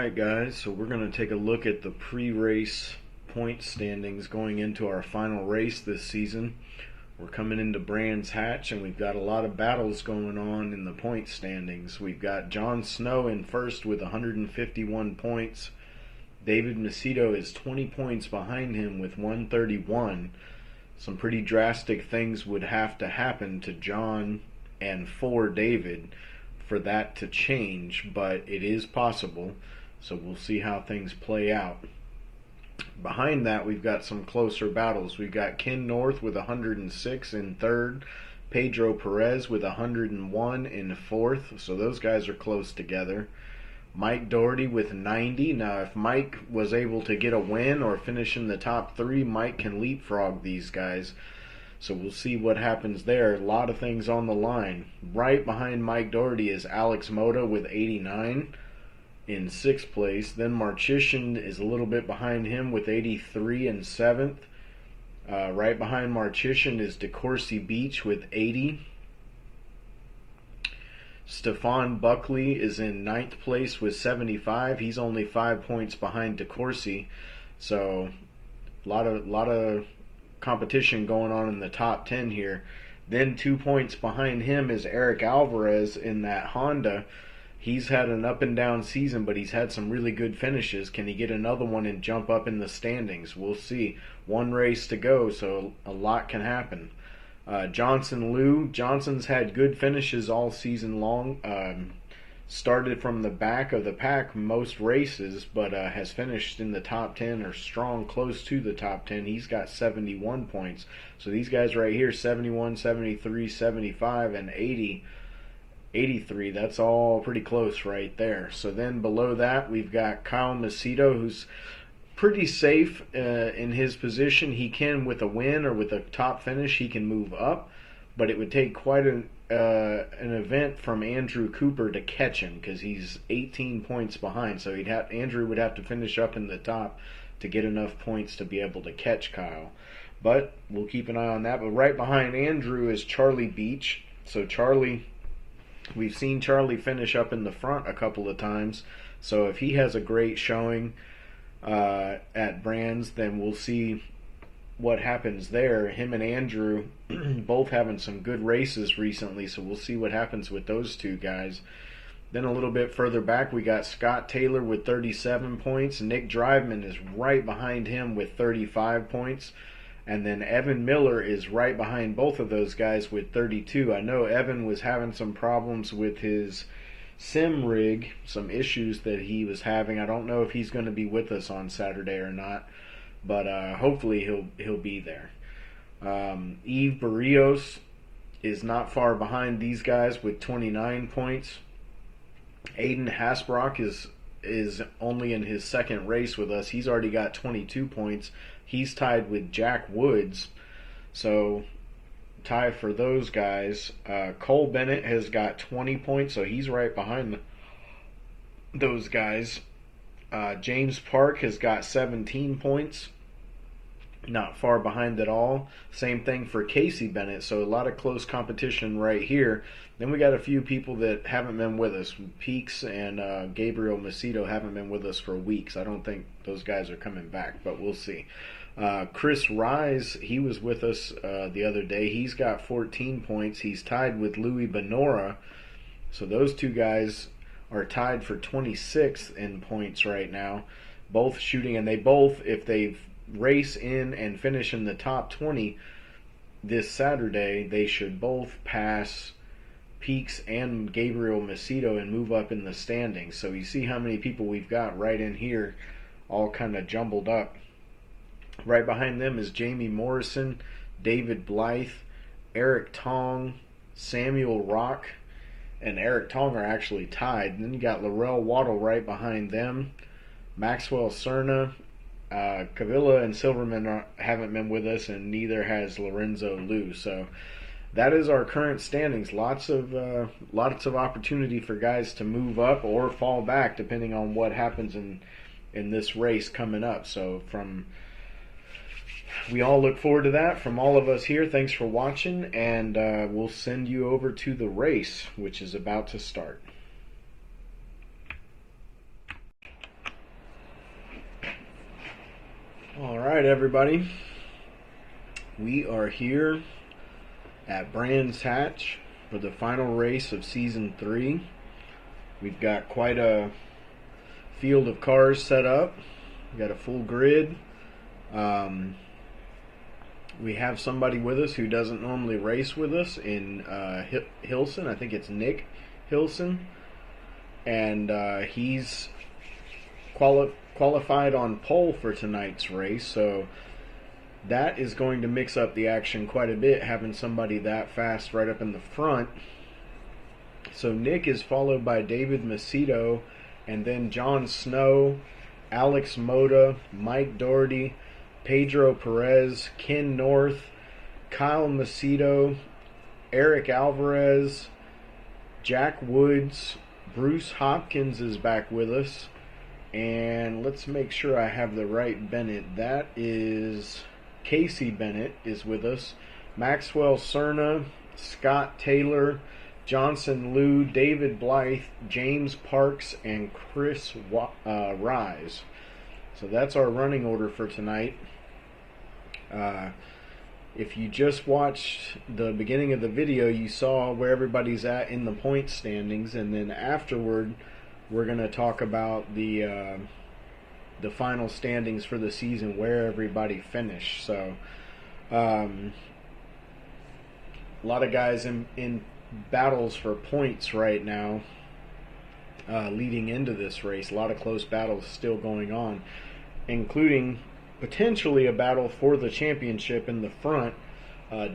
Alright guys, so we're going to take a look at the pre-race point standings going into our final race this season. We're coming into Brands Hatch and we've got a lot of battles going on in the point standings. We've got Jon Snow in first with 151 points. David Macedo is 20 points behind him with 131. Some pretty drastic things would have to happen to John and for David for that to change, but it is possible. So we'll see how things play out. Behind that, we've got some closer battles. We've got Ken North with 106 in third, Pedro Perez with 101 in fourth. So those guys are close together. Mike Doherty with 90. Now, if Mike was able to get a win or finish in the top three, Mike can leapfrog these guys. So we'll see what happens there. A lot of things on the line. Right behind Mike Doherty is Alex Mota with 89 in sixth place. Then Marchician is a little bit behind him with 83 in seventh. Right behind Marchician is DeCourcy Beach with 80. Stefan Buckley is in ninth place with 75. He's only 5 points behind DeCourcy. So a lot of competition going on in the top 10 here. Then 2 points behind him is Eric Alvarez in that Honda. He's had an up and down season, but he's had some really good finishes. Can he get another one and jump up in the standings? We'll see. One race to go, so a lot can happen. Johnson Lou. Johnson's had good finishes all season long. Started from the back of the pack most races, but has finished in the top 10 or strong close to the top 10. He's got 71 points. So these guys right here, 71, 73, 75, and 80, 83. That's all pretty close right there. So then below that, we've got Kyle Macedo, who's pretty safe in his position. He can, with a win or with a top finish, he can move up, but it would take quite an event from Andrew Cooper to catch him because he's 18 points behind. So Andrew would have to finish up in the top to get enough points to be able to catch Kyle. But we'll keep an eye on that. But right behind Andrew is Charlie Beach. So we've seen Charlie finish up in the front a couple of times. So if he has a great showing at Brands, then we'll see what happens there. Him and Andrew both having some good races recently, so we'll see what happens with those two guys. Then a little bit further back, we got Scott Taylor with 37 points. Nick Driveman is right behind him with 35 points. And then Evan Miller is right behind both of those guys with 32. I know Evan was having some problems with his sim rig, some issues that he was having. I don't know if he's going to be with us on Saturday or not, but hopefully he'll be there. Yves Barrios is not far behind these guys with 29 points. Aiden Hasbrock is only in his second race with us. He's already got 22 points. He's tied with Jack Woods, so tie for those guys. Cole Bennett has got 20 points, so he's right behind those guys. James Park has got 17 points, not far behind at all. Same thing for Casey Bennett, so a lot of close competition right here. Then we got a few people that haven't been with us. Peaks and Gabriel Macedo haven't been with us for weeks. I don't think those guys are coming back, but we'll see. Chris Rise, he was with us the other day. He's got 14 points. He's tied with Louis Benora. So those two guys are tied for 26th in points right now. Both shooting, and they both, if they race in and finish in the top 20 this Saturday, they should both pass Peaks and Gabriel Macedo and move up in the standings. So you see how many people we've got right in here, all kind of jumbled up. Right behind them is Jamie Morrison, David Blythe, Eric Tong, Samuel Rock, and Eric Tong are actually tied. And then you got Laurel Waddle right behind them. Maxwell Cerna, Cavilla and Silverman haven't been with us, and neither has Lorenzo Liu. So that is our current standings. Lots of opportunity for guys to move up or fall back depending on what happens in this race coming up. So we all look forward to that. From all of us here, thanks for watching, and we'll send you over to the race, which is about to start. Alright, everybody. We are here at Brands Hatch for the final race of Season 3. We've got quite a field of cars set up. We've got a full grid. We have somebody with us who doesn't normally race with us in Hilson. I think it's Nick Hilson. And he's qualified on pole for tonight's race, so that is going to mix up the action quite a bit, having somebody that fast right up in the front. So Nick is followed by David Macedo, and then John Snow, Alex Moda, Mike Doherty, Pedro Perez, Ken North, Kyle Macedo, Eric Alvarez, Jack Woods, Bruce Hopkins is back with us. And let's make sure I have the right Bennett. That is Casey Bennett is with us. Maxwell Cerna, Scott Taylor, Johnson Liu, David Blythe, James Parks, and Chris Rise. So that's our running order for tonight. If you just watched the beginning of the video, you saw where everybody's at in the point standings, and then afterward we're going to talk about the final standings for the season, where everybody finished. So a lot of guys in battles for points right now, leading into this race. A lot of close battles still going on, including potentially a battle for the championship in the front.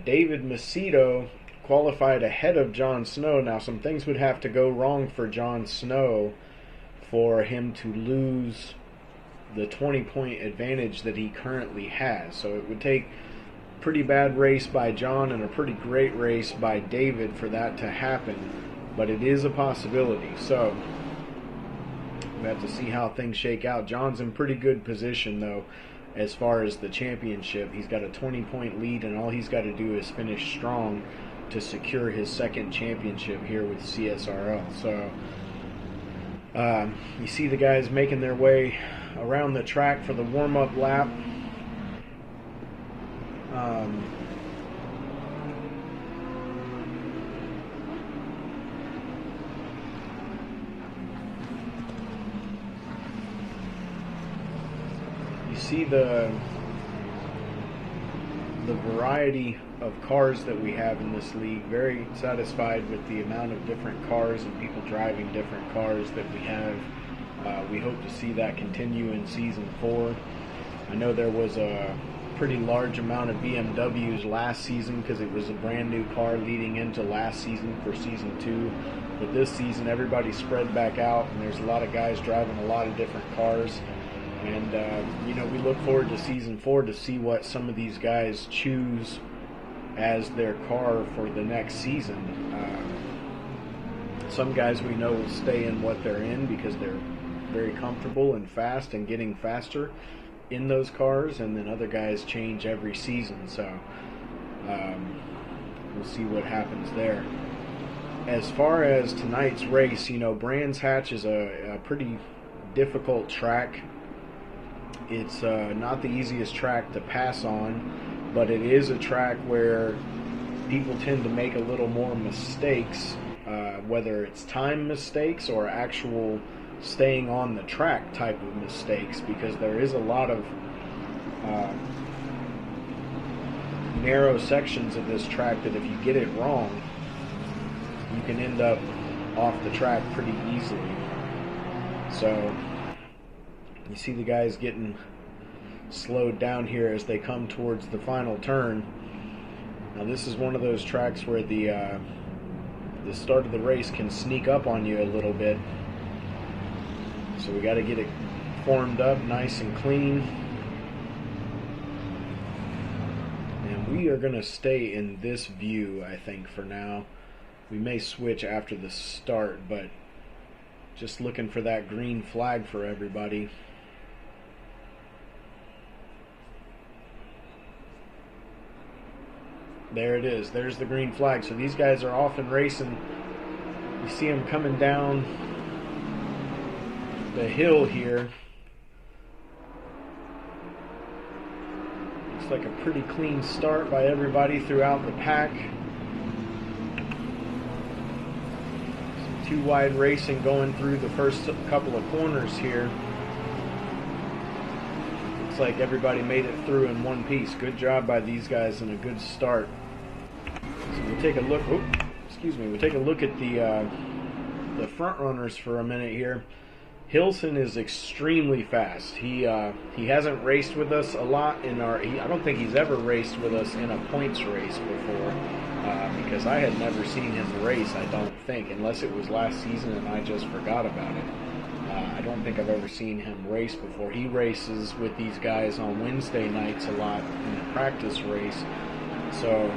David Macedo qualified ahead of John Snow. Now, some things would have to go wrong for John Snow for him to lose the 20-point advantage that he currently has. So it would take a pretty bad race by John and a pretty great race by David for that to happen. But it is a possibility. So we have to see how things shake out. John's in pretty good position, though, as far as the championship. He's got a 20-point lead, and all he's got to do is finish strong to secure his second championship here with CSRL. So you see the guys making their way around the track for the warm-up lap. You see the variety of cars that we have in this league. Very satisfied with the amount of different cars and people driving different cars that we have. We hope to see that continue in Season 4. I know there was a pretty large amount of BMWs last season because it was a brand new car leading into last season for Season 2. But this season everybody spread back out, and there's a lot of guys driving a lot of different cars. And, we look forward to Season 4 to see what some of these guys choose as their car for the next season. Some guys we know will stay in what they're in because they're very comfortable and fast and getting faster in those cars, and then other guys change every season. So we'll see what happens there. As far as tonight's race, Brands Hatch is a pretty difficult track. It's not the easiest track to pass on, but it is a track where people tend to make a little more mistakes, whether it's time mistakes or actual staying on the track type of mistakes, because there is a lot of narrow sections of this track that if you get it wrong, you can end up off the track pretty easily. So you see the guys getting slowed down here as they come towards the final turn. Now this is one of those tracks where the start of the race can sneak up on you a little bit. So we got to get it formed up nice and clean. And we are going to stay in this view, I think, for now. We may switch after the start, but just looking for that green flag for everybody. There it is. There's the green flag. So these guys are off and racing. You see them coming down the hill here. like a pretty clean start by everybody throughout the pack. Some two wide racing going through the first couple of corners here. Looks like everybody made it through in one piece. Good job by these guys and a good start. So we'll take a look. Oh, excuse me. We'll take a look at the front runners for a minute here. Hilson is extremely fast. He hasn't raced with us a lot in our. I don't think he's ever raced with us in a points race before, because I had never seen him race. I don't think, unless it was last season and I just forgot about it. I don't think I've ever seen him race before. He races with these guys on Wednesday nights a lot in the practice race, so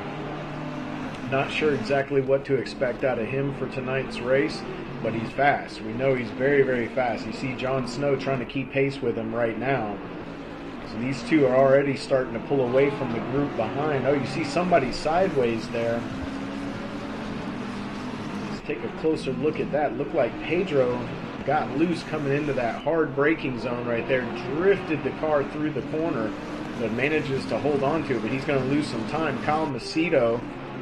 not sure exactly what to expect out of him for tonight's race. But he's fast. We know he's very, very fast. You see Jon Snow trying to keep pace with him right now. So these two are already starting to pull away from the group behind. Oh, you see somebody sideways there. Let's take a closer look at that. Looked like Pedro got loose coming into that hard braking zone right there. Drifted the car through the corner, but manages to hold on to it. But he's going to lose some time. Kyle Macedo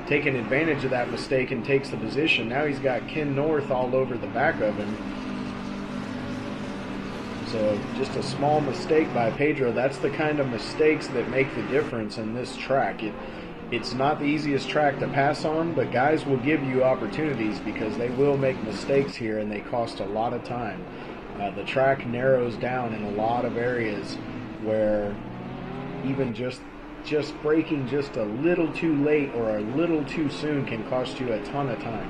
taking advantage of that mistake and takes the position. Now he's got Ken North all over the back of him. So just a small mistake by Pedro. That's the kind of mistakes that make the difference in this track. It's not the easiest track to pass on, but guys will give you opportunities because they will make mistakes here and they cost a lot of time. The track narrows down in a lot of areas where even just braking just a little too late or a little too soon can cost you a ton of time.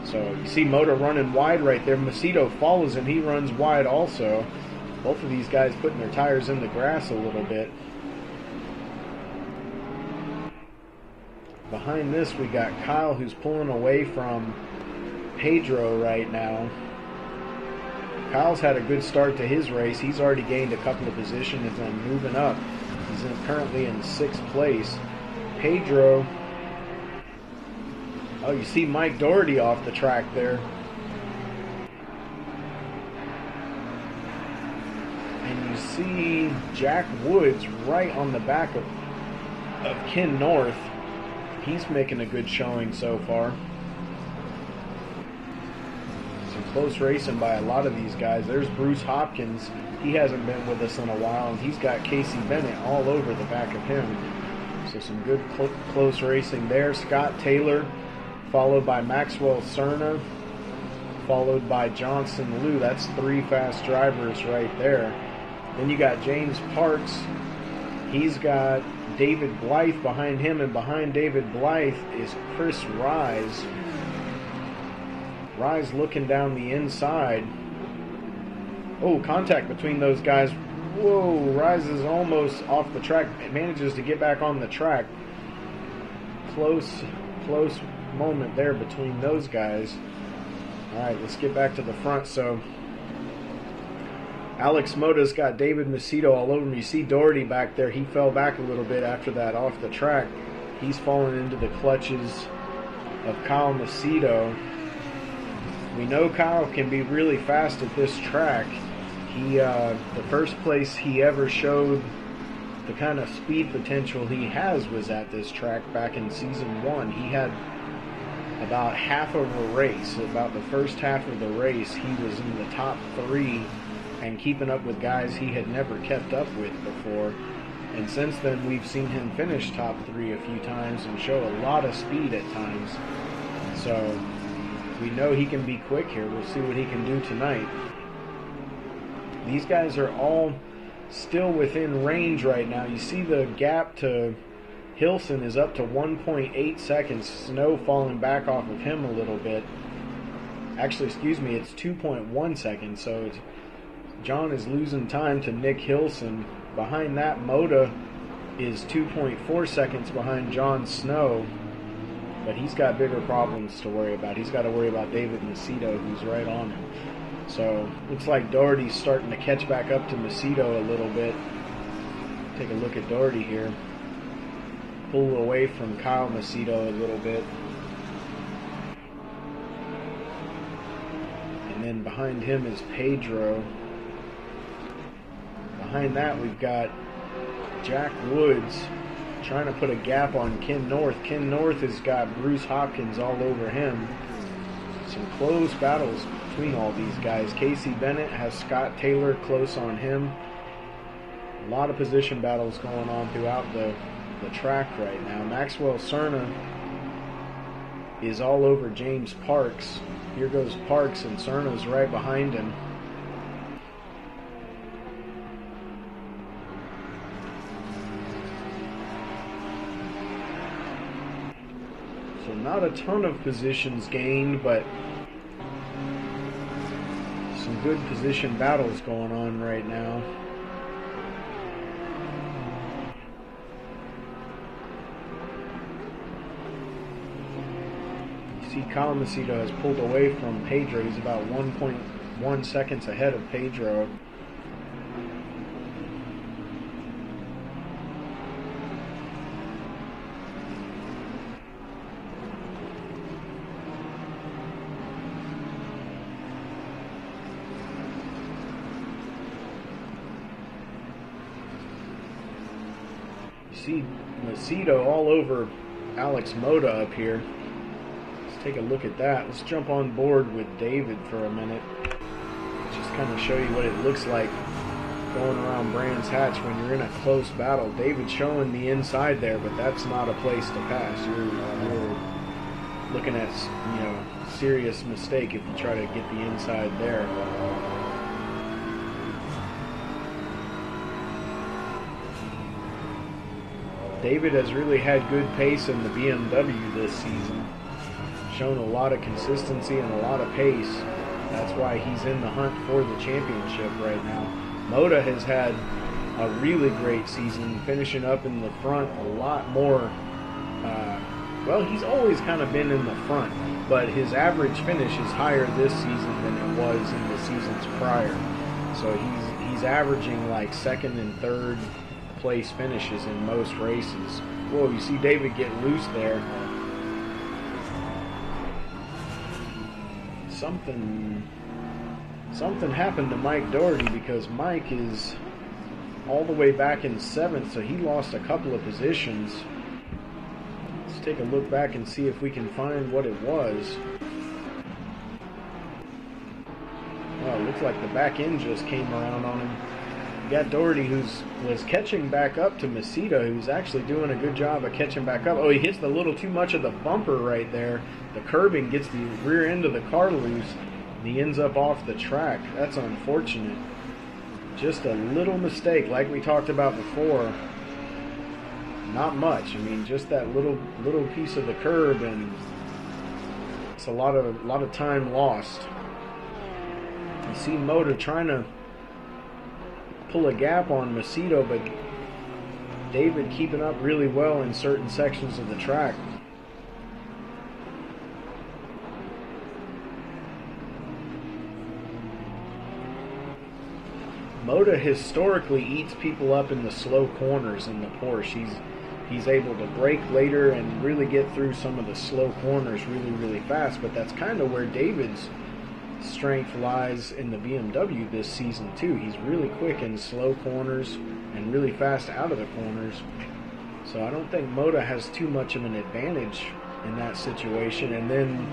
So you see Moto running wide right there. Macedo follows him. He runs wide also. Both of these guys putting their tires in the grass a little bit. Behind this we got Kyle, who's pulling away from Pedro right now. Kyle's had a good start to his race. He's already gained a couple of positions and moving up. He's currently in 6th place. Pedro. Oh, you see Mike Doherty off the track there. And you see Jack Woods right on the back of Ken North. He's making a good showing so far. Some close racing by a lot of these guys. There's Bruce Hopkins. He hasn't been with us in a while, and he's got Casey Bennett all over the back of him. So some good close racing there. Scott Taylor, followed by Maxwell Cerna, followed by Johnson Liu. That's 3 fast drivers right there. Then you got James Parks. He's got David Blythe behind him, and behind David Blythe is Chris Rise. Rise looking down the inside. Oh, contact between those guys. Whoa, Rise is almost off the track. It manages to get back on the track. Close moment there between those guys. All right, let's get back to the front. So Alex Mota's got David Macedo all over him. You see Doherty back there. He fell back a little bit after that off the track. He's fallen into the clutches of Kyle Macedo. We know Kyle can be really fast at this track. The first place he ever showed the kind of speed potential he has was at this track back in season 1. He had about half of a race, about the first half of the race, he was in the top 3 and keeping up with guys he had never kept up with before. And since then, we've seen him finish top 3 a few times and show a lot of speed at times. So we know he can be quick here. We'll see what he can do tonight. These guys are all still within range right now. You see the gap to Hilson is up to 1.8 seconds. Snow falling back off of him a little bit. Actually, excuse me, it's 2.1 seconds. So John is losing time to Nick Hilson. Behind that, Moda is 2.4 seconds behind Jon Snow. But he's got bigger problems to worry about. He's got to worry about David Macedo, who's right on him. So looks like Doherty's starting to catch back up to Macedo a little bit. Take a look at Doherty here. Pull away from Kyle Macedo a little bit. And then behind him is Pedro. Behind that we've got Jack Woods. trying to put a gap on Ken North. Ken North has got Bruce Hopkins all over him. Some close battles between all these guys. Casey Bennett has Scott Taylor close on him. A lot of position battles going on throughout the track right now. Maxwell Cerna is all over James Parks. Here goes Parks, and Cerna's right behind him. So not a ton of positions gained, but some good position battles going on right now. You see Kyle Macedo has pulled away from Pedro. He's about 1.1 seconds ahead of Pedro. See Macedo all over Alex Moda up here. Let's take a look at that. Let's jump on board with David for a minute. Just kind of show you what it looks like going around Brands Hatch when you're in a close battle. David's showing the inside there, but that's not a place to pass. You're looking at, serious mistake if you try to get the inside there. David has really had good pace in the BMW this season. Shown a lot of consistency and a lot of pace. That's why he's in the hunt for the championship right now. Moda has had a really great season, finishing up in the front a lot more. Well, he's always kind of been in the front, but his average finish is higher this season than it was in the seasons prior. So he's averaging like second and third place finishes in most races. Whoa, you see David get loose there. Something happened to Mike Doherty, because Mike is all the way back in 7th, so he lost a couple of positions. Let's take a look back and see if we can find what it was. Well, it looks like the back end just came around on him. You got Doherty, was catching back up to Macedo, who's actually doing a good job of catching back up. Oh, he hits a little too much of the bumper right there. The curbing gets the rear end of the car loose, and he ends up off the track. That's unfortunate. Just a little mistake, like we talked about before. Not much. I mean, just that little piece of the curb, and it's a lot of time lost. You see Moda trying to pull a gap on Macedo, but David keeping up really well in certain sections of the track. Moda historically eats people up in the slow corners in the Porsche. He's able to brake later and really get through some of the slow corners really fast, but that's kind of where David's strength lies in the BMW this season too. He's really quick in slow corners and really fast out of the corners. So I don't think Moda has too much of an advantage in that situation. And then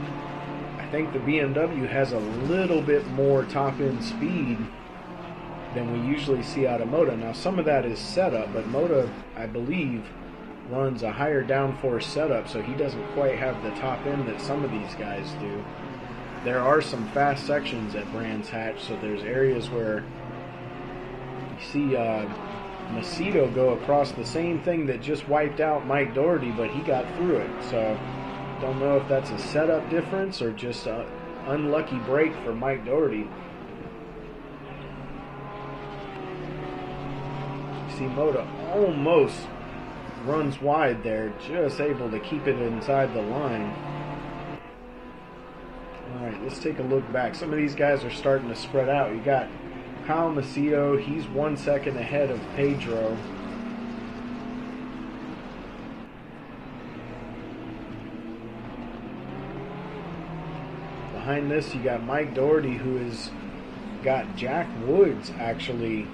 I think the BMW has a little bit more top end speed than we usually see out of Moda. Now some of that is setup, but Moda, I believe, runs a higher downforce setup, so he doesn't quite have the top end that some of these guys do. There are some fast sections at Brands Hatch, so there's areas where you see Macedo go across the same thing that just wiped out Mike Doherty, but he got through it. So don't know if that's a setup difference or just an unlucky break for Mike Doherty. You see Moda almost runs wide there, just able to keep it inside the line. Alright, let's take a look back. Some of these guys are starting to spread out. You got Kyle Macedo, he's 1 second ahead of Pedro. Behind this, you got Mike Doherty, who has got Jack Woods actually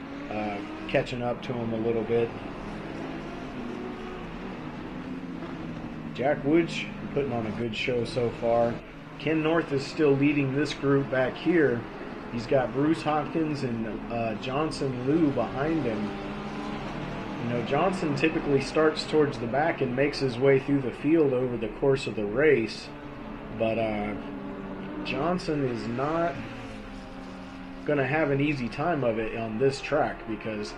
catching up to him a little bit. Jack Woods putting on a good show so far. Ken North is still leading this group back here. He's got Bruce Hopkins and Johnson Liu behind him. You know, Johnson typically starts towards the back and makes his way through the field over the course of the race. But Johnson is not going to have an easy time of it on this track because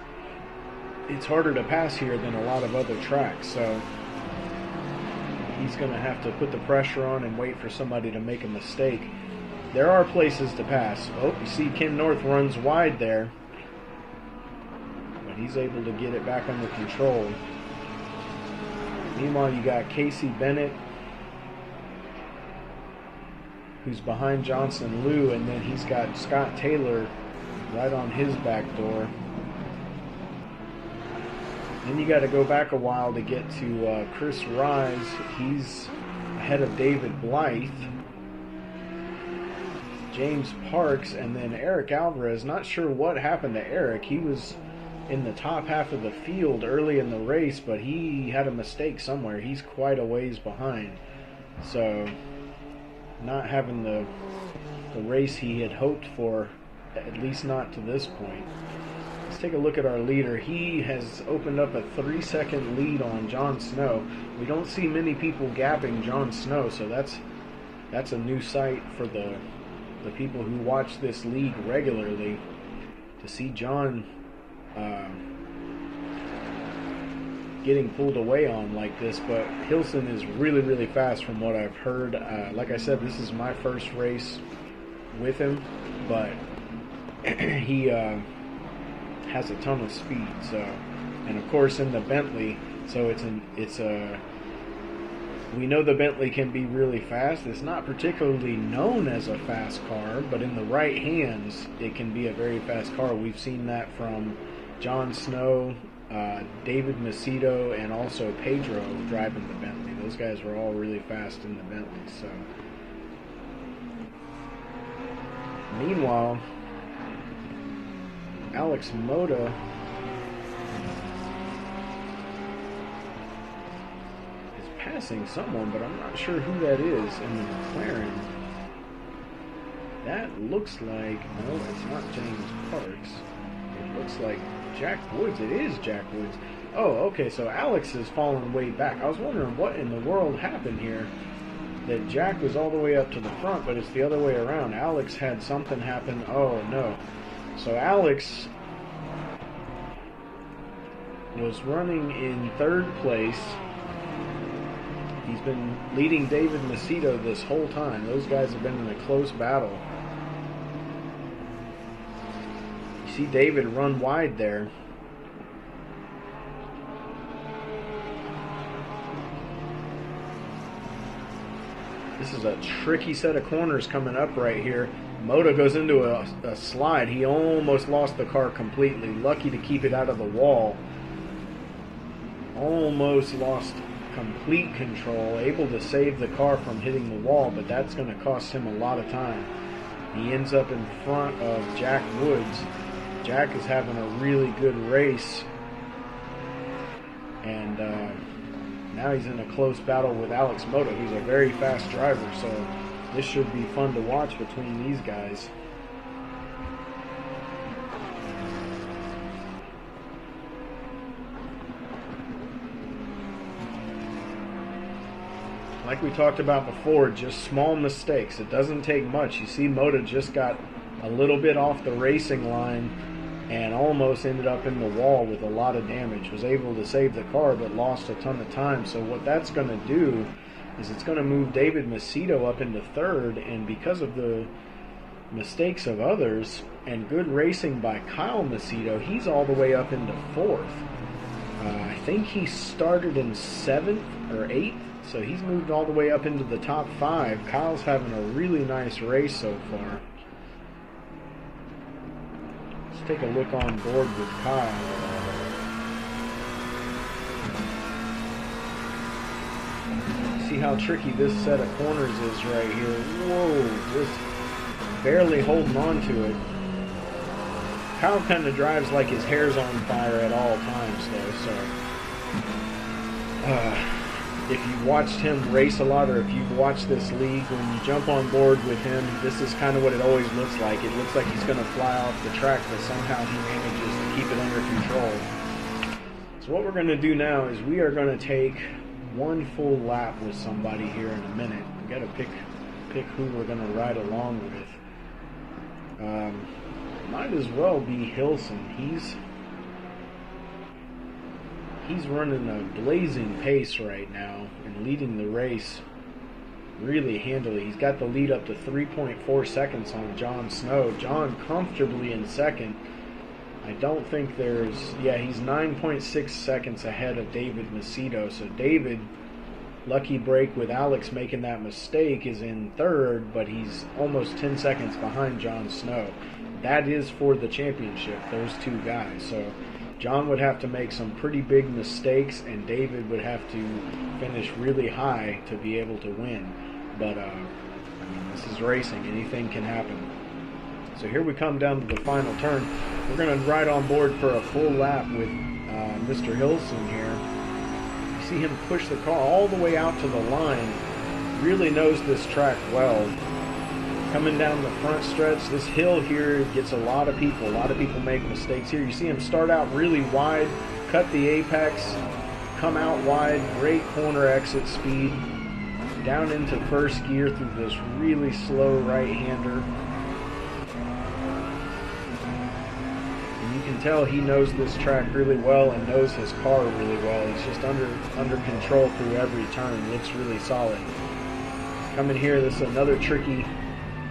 it's harder to pass here than a lot of other tracks. So he's going to have to put the pressure on and wait for somebody to make a mistake. There are places to pass. Oh, you see Ken North runs wide there. But he's able to get it back under control. Meanwhile, you got Casey Bennett, who's behind Johnson Liu, and then he's got Scott Taylor right on his back door. Then you got to go back a while to get to Chris Rise. He's ahead of David Blythe, James Parks, and then Eric Alvarez. Not sure what happened to Eric. He was in the top half of the field early in the race, but he had a mistake somewhere. He's quite a ways behind. So not having the race he had hoped for, at least not to this point. Let's take a look at our leader. He has opened up a 3-second lead on Jon Snow. We don't see many people gapping Jon Snow, so that's a new sight for the people who watch this league regularly, to see Jon getting pulled away on like this. But Hilson is really, really fast from what I've heard. Like I said, this is my first race with him, but he has a ton of speed. So, and of course in the Bentley, so we know the Bentley can be really fast. It's not particularly known as a fast car, but in the right hands, it can be a very fast car. We've seen that from Jon Snow, David Macedo, and also Pedro driving the Bentley. Those guys were all really fast in the Bentley. So, meanwhile, Alex Moda is passing someone, but I'm not sure who that is in the McLaren. That looks like, no, it's not James Parks. It looks like Jack Woods. It is Jack Woods. Oh, okay, so Alex has fallen way back. I was wondering what in the world happened here, that Jack was all the way up to the front, but it's the other way around. Alex had something happen. Oh, no. So Alex was running in third place. He's been leading David Macedo this whole time. Those guys have been in a close battle. You see David run wide there. This is a tricky set of corners coming up right here. Moda goes into a slide. He almost lost the car completely. Lucky to keep it out of the wall. Almost lost complete control. Able to save the car from hitting the wall, but that's going to cost him a lot of time. He ends up in front of Jack Woods. Jack is having a really good race. And now he's in a close battle with Alex Moda, who's a very fast driver. So this should be fun to watch between these guys. Like we talked about before, just small mistakes. It doesn't take much. You see Moda just got a little bit off the racing line and almost ended up in the wall with a lot of damage. Was able to save the car but lost a ton of time. So what that's going to do is it's going to move David Macedo up into third, and because of the mistakes of others and good racing by Kyle Macedo, he's all the way up into fourth. I think he started in 7th or 8th, so he's moved all the way up into the top 5. Kyle's having a really nice race so far. Let's take a look on board with Kyle. See how tricky this set of corners is right here. Whoa, just barely holding on to it. Kyle kind of drives like his hair's on fire at all times, though, so if you've watched him race a lot, or if you've watched this league, when you jump on board with him, this is kind of what it always looks like. It looks like he's going to fly off the track, but somehow he manages to keep it under control. So what we're going to do now is we are going to take one full lap with somebody here in a minute. We got to pick who we're going to ride along with. Might as well be Hilson. He's running a blazing pace right now and leading the race really handily. He's got the lead up to 3.4 seconds on Jon Snow. Jon comfortably in second. I don't think there's... Yeah, he's 9.6 seconds ahead of David Macedo. So David, lucky break with Alex making that mistake, is in third, but he's almost 10 seconds behind Jon Snow. That is for the championship, those two guys. So Jon would have to make some pretty big mistakes, and David would have to finish really high to be able to win. But, I mean, this is racing. Anything can happen. So here we come down to the final turn. We're going to ride on board for a full lap with Mr. Hilson here. You see him push the car all the way out to the line. Really knows this track well. Coming down the front stretch, this hill here gets a lot of people. A lot of people make mistakes here. You see him start out really wide, cut the apex, come out wide, great corner exit speed, down into first gear through this really slow right-hander. And you can tell he knows this track really well and knows his car really well. He's just under control through every turn. Looks really solid. Coming here, this is another tricky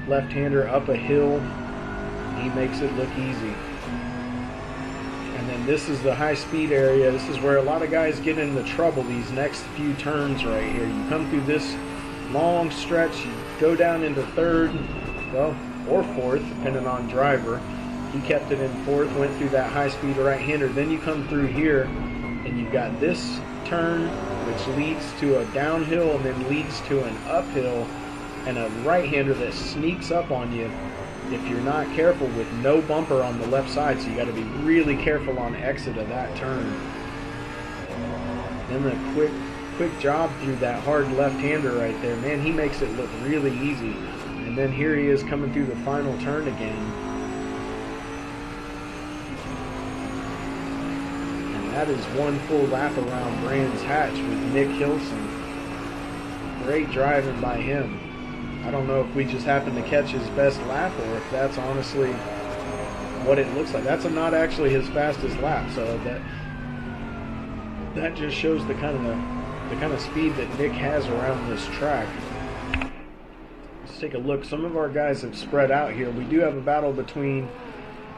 left-hander up a hill. He makes it look easy. And then this is the high-speed area. This is where a lot of guys get into trouble, these next few turns right here. You come through this long stretch, you go down into third, well, or fourth, depending on driver. He kept it in fourth, went through that high-speed right-hander. Then you come through here, and you've got this turn, which leads to a downhill and then leads to an uphill, and a right-hander that sneaks up on you if you're not careful, with no bumper on the left side. So you got to be really careful on exit of that turn. Then a quick job through that hard left-hander right there. Man, he makes it look really easy. And then here he is coming through the final turn again. And that is one full lap around Brands Hatch with Nick Hilson. Great driving by him. I don't know if we just happened to catch his best lap, or if that's honestly what it looks like. That's not actually his fastest lap, so that just shows the kind of speed that Nick has around this track. Let's take a look. Some of our guys have spread out here. We do have a battle between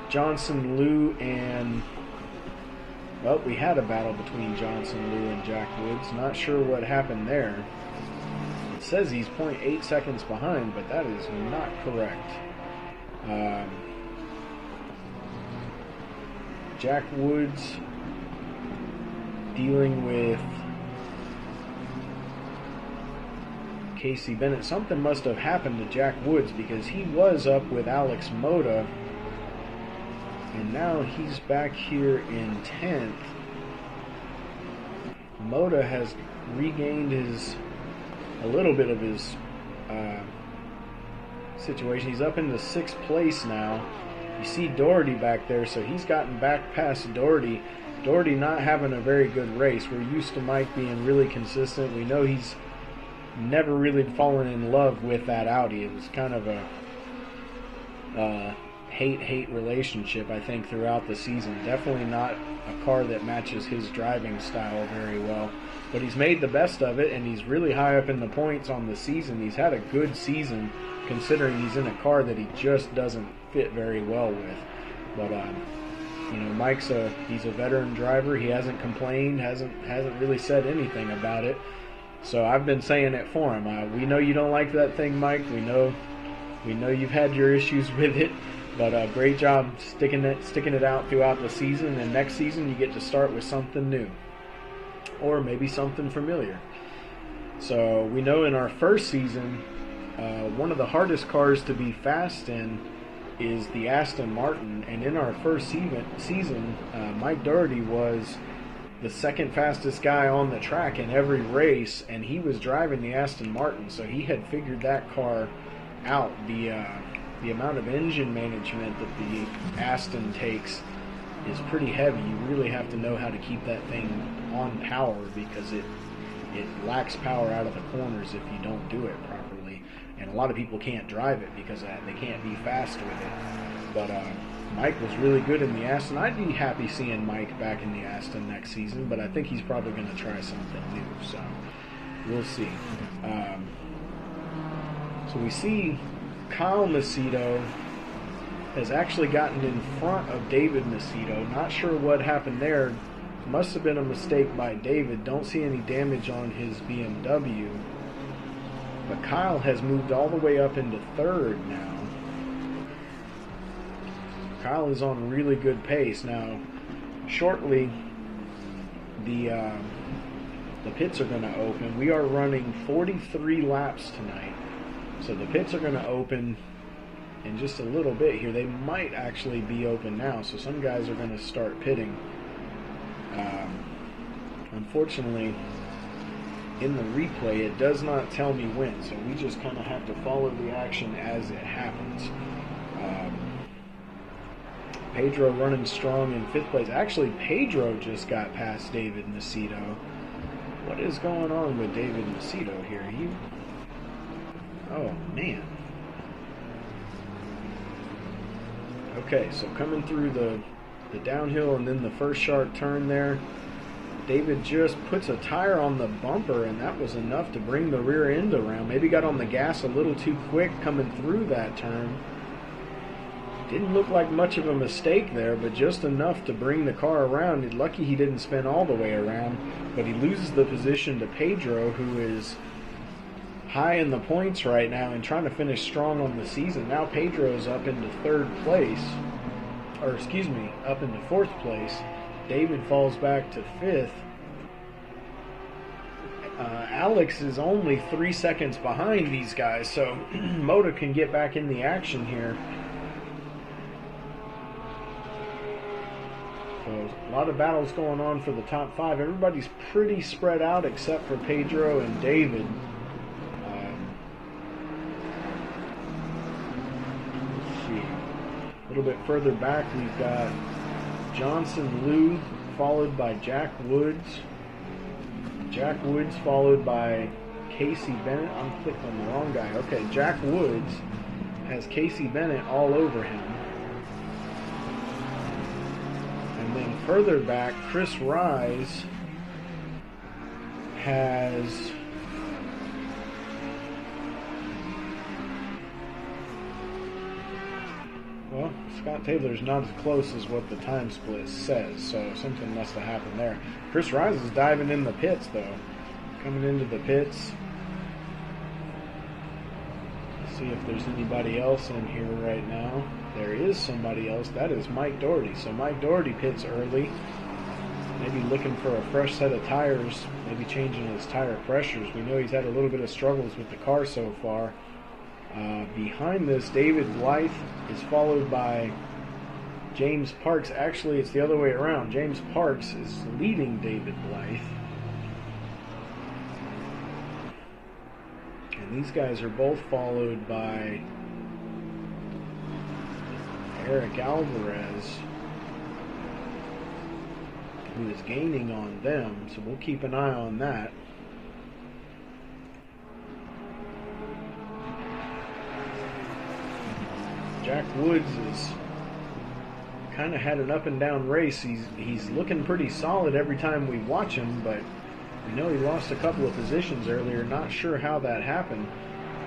Johnson, Liu, and... Well, we had a battle between Johnson, Liu, and Jack Woods. Not sure what happened there. It says he's 0.8 seconds behind, but that is not correct. Jack Woods dealing with Casey Bennett. Something must have happened to Jack Woods, because he was up with Alex Moda, and now he's back here in 10th. Moda has regained a little bit of his situation. He's up into 6th place now. You see Doherty back there, so he's gotten back past Doherty. Doherty not having a very good race. We're used to Mike being really consistent. We know he's never really fallen in love with that Audi. It was kind of a hate-hate relationship, I think, throughout the season. Definitely not a car that matches his driving style very well. But he's made the best of it, and he's really high up in the points on the season. He's had a good season, considering he's in a car that he just doesn't fit very well with. But you know, Mike's he's a veteran driver. He hasn't complained, hasn't really said anything about it. So I've been saying it for him. We know you don't like that thing, Mike. We know you've had your issues with it. But great job sticking it out throughout the season. And next season you get to start with something new, or maybe something familiar. So we know in our first season, one of the hardest cars to be fast in is the Aston Martin. And in our first season, Mike Doherty was the second fastest guy on the track in every race, and he was driving the Aston Martin, so he had figured that car out. The amount of engine management that the Aston takes is pretty heavy. You really have to know how to keep that thing on power, because it lacks power out of the corners if you don't do it properly. And a lot of people can't drive it because of that. They can't be fast with it. But Mike was really good in the Aston. I'd be happy seeing Mike back in the Aston next season, but I think he's probably going to try something new. So we'll see. So we see Kyle Macedo has actually gotten in front of David Macedo. Not sure what happened there. Must have been a mistake by David. Don't see any damage on his BMW. But Kyle has moved all the way up into third now. Kyle is on really good pace. Now, shortly, the pits are going to open. We are running 43 laps tonight. So the pits are going to open in just a little bit here. They might actually be open now. So some guys are going to start pitting. Unfortunately, in the replay, it does not tell me when, so we just kind of have to follow the action as it happens. Pedro running strong in fifth place. Actually, Pedro just got past David Macedo. What is going on with David Macedo here? Oh, man. Okay, so coming through the downhill and then the first sharp turn there, David just puts a tire on the bumper, and that was enough to bring the rear end around. Maybe got on the gas a little too quick coming through that turn. Didn't look like much of a mistake there, but just enough to bring the car around. Lucky he didn't spin all the way around, but he loses the position to Pedro, who is high in the points right now and trying to finish strong on the season. Now Pedro's up into third place, or excuse me, up into fourth place. David falls back to fifth. Alex is only 3 seconds behind these guys, so Moda can get back in the action here. So a lot of battles going on for the top five. Everybody's pretty spread out except for Pedro and David. Let's see. A little bit further back, we've got Johnson Liu, followed by Jack Woods. Jack Woods followed by Casey Bennett. I'm clicking on the wrong guy. Okay, Jack Woods has Casey Bennett all over him. And then further back, Chris Rise has well, Scott Taylor's not as close as what the time split says, so something must have happened there. Chris Rise is diving in the pits, though. Coming into the pits. Let's see if there's anybody else in here right now. There is somebody else. That is Mike Doherty. So Mike Doherty pits early. Maybe looking for a fresh set of tires. Maybe changing his tire pressures. We know he's had a little bit of struggles with the car so far. Behind this, David Blythe is followed by James Parks. Actually, it's the other way around. James Parks is leading David Blythe. And these guys are both followed by Eric Alvarez, who is gaining on them. So we'll keep an eye on that. Jack Woods is kind of had an up and down race. He's looking pretty solid every time we watch him, but we know he lost a couple of positions earlier. Not sure how that happened,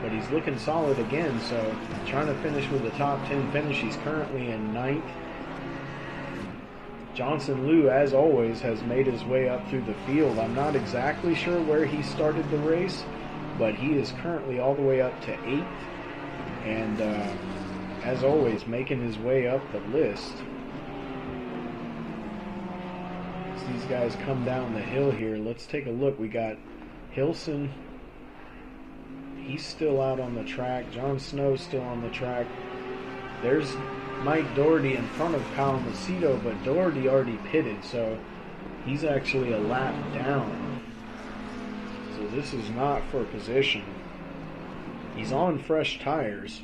but he's looking solid again. So trying to finish with a top 10 finish. He's currently in 9th. Johnson Liu, as always, has made his way up through the field. I'm not exactly sure where he started the race, but he is currently all the way up to 8th. And as always, making his way up the list. As these guys come down the hill here, let's take a look. We got Hilson. He's still out on the track. John Snow's still on the track. There's Mike Doherty in front of Kyle Macedo, but Doherty already pitted, so He's actually a lap down. So this is not for position. He's on fresh tires.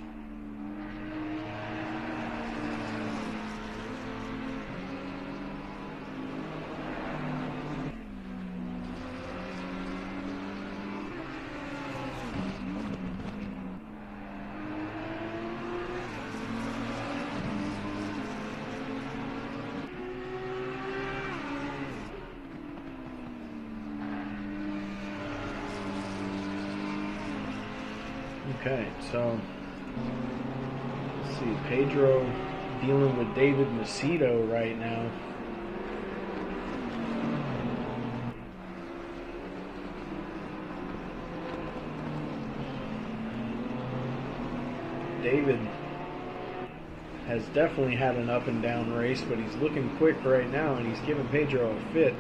Okay, so let's see, Pedro dealing with David Macedo right now. David has definitely had an up and down race, but he's looking quick right now, and he's giving Pedro a fit.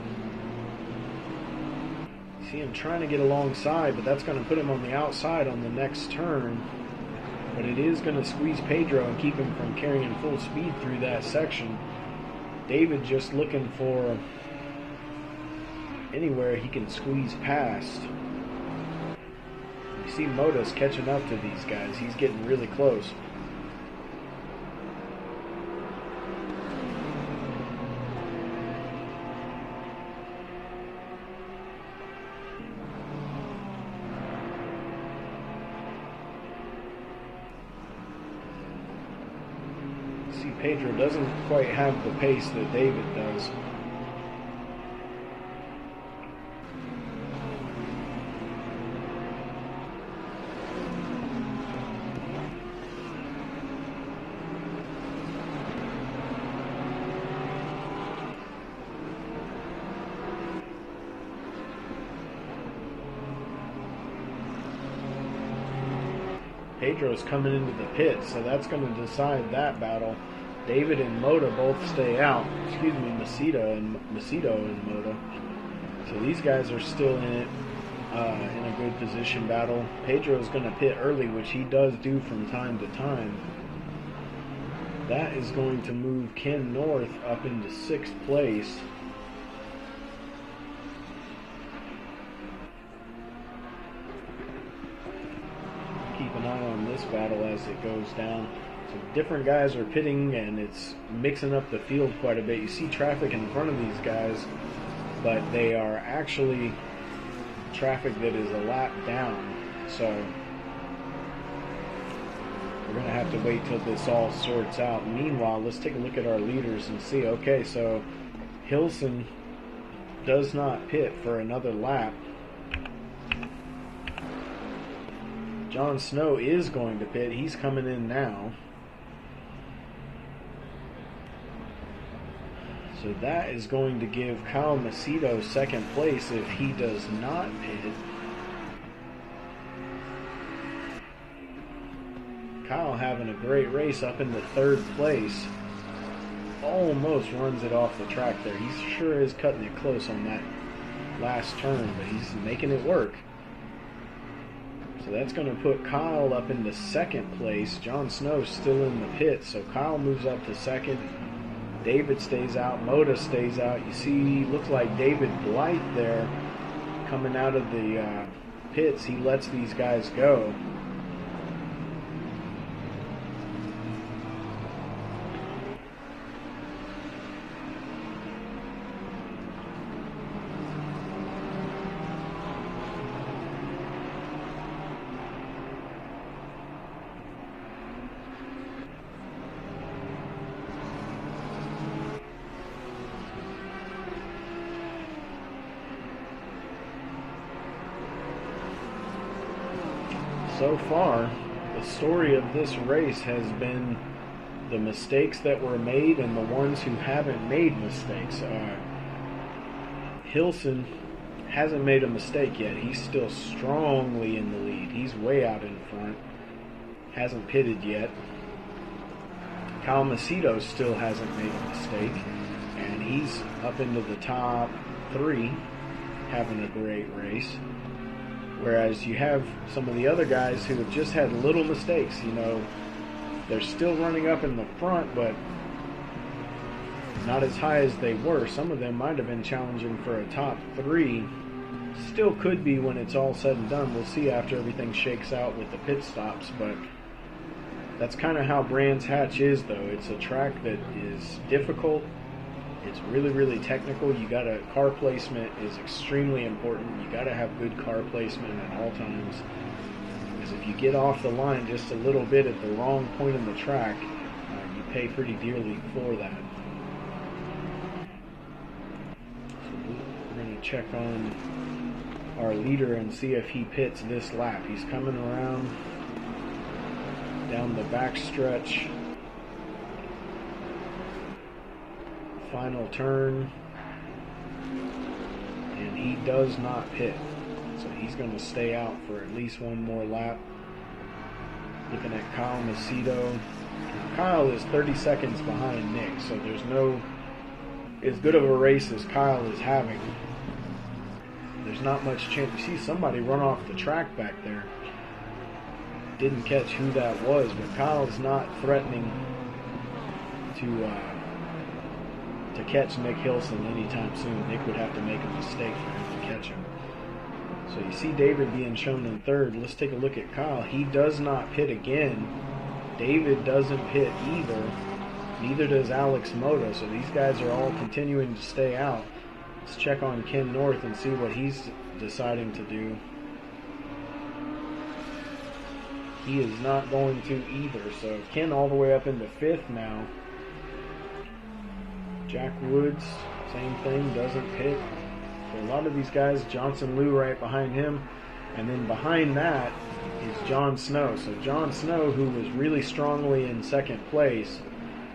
See him trying to get alongside, but that's going to put him on the outside on the next turn. But it is going to squeeze Pedro and keep him from carrying full speed through that section. David just looking for anywhere he can squeeze past. You see Moda's catching up to these guys. He's getting really close. See, Pedro doesn't quite have the pace that David does. Pedro's coming into the pit, so that's going to decide that battle. David and Moda both stay out. Excuse me, Macedo and Moda. So these guys are still in it, in a good position battle. Pedro's going to pit early, which he does do from time to time. That is going to move Ken North up into 6th place. Keep an eye on this battle as it goes down. So different guys are pitting, and it's mixing up the field quite a bit. You see traffic in front of these guys, but they are actually traffic that is a lap down. So we're going to have to wait till this all sorts out. Meanwhile, let's take a look at our leaders and see. Okay, so Hilson does not pit for another lap. John Snow is going to pit. He's coming in now. So that is going to give Kyle Macedo 2nd place if he does not pit. Kyle having a great race up into 3rd place. Almost runs it off the track there. He sure is cutting it close on that last turn, but he's making it work. So that's going to put Kyle up into 2nd place. John Snow's still in the pit, so Kyle moves up to 2nd. David stays out. Moda stays out. You see, looks like David Blythe there coming out of the pits. He lets these guys go. So far, the story of this race has been the mistakes that were made and the ones who haven't made mistakes. Hilson hasn't made a mistake yet. He's still strongly in the lead. He's way out in front. Hasn't pitted yet. Kyle Macedo still hasn't made a mistake. And he's up into the top 3, having a great race. Whereas you have some of the other guys who have just had little mistakes. You know, they're still running up in the front, but not as high as they were. Some of them might have been challenging for a top 3. Still could be when it's all said and done. We'll see after everything shakes out with the pit stops, but that's kind of how Brands Hatch is, though. It's a track that is difficult. It's really, really technical. Car placement is extremely important. You gotta have good car placement at all times. Because if you get off the line just a little bit at the wrong point in the track, you pay pretty dearly for that. So we're gonna check on our leader and see if he pits this lap. He's coming around down the back stretch. Final turn, and he does not pit, so he's going to stay out for at least one more lap. Looking at Kyle Macedo. Kyle is 30 seconds behind Nick, so there's no, as good of a race as Kyle is having, there's not much chance. You see somebody run off the track back there. Didn't catch who that was, but Kyle's not threatening to catch Nick Hilson anytime soon. Nick would have to make a mistake for him to catch him. So you see David being shown in third. Let's take a look at Kyle. He does not pit again. David doesn't pit either. Neither does Alex Moto. So these guys are all continuing to stay out. Let's check on Ken North and see what he's deciding to do. He is not going to either. So Ken all the way up into 5th now. Jack Woods, same thing, doesn't pit. So a lot of these guys, Johnson Liu right behind him, and then behind that is John Snow. So John Snow, who was really strongly in 2nd place,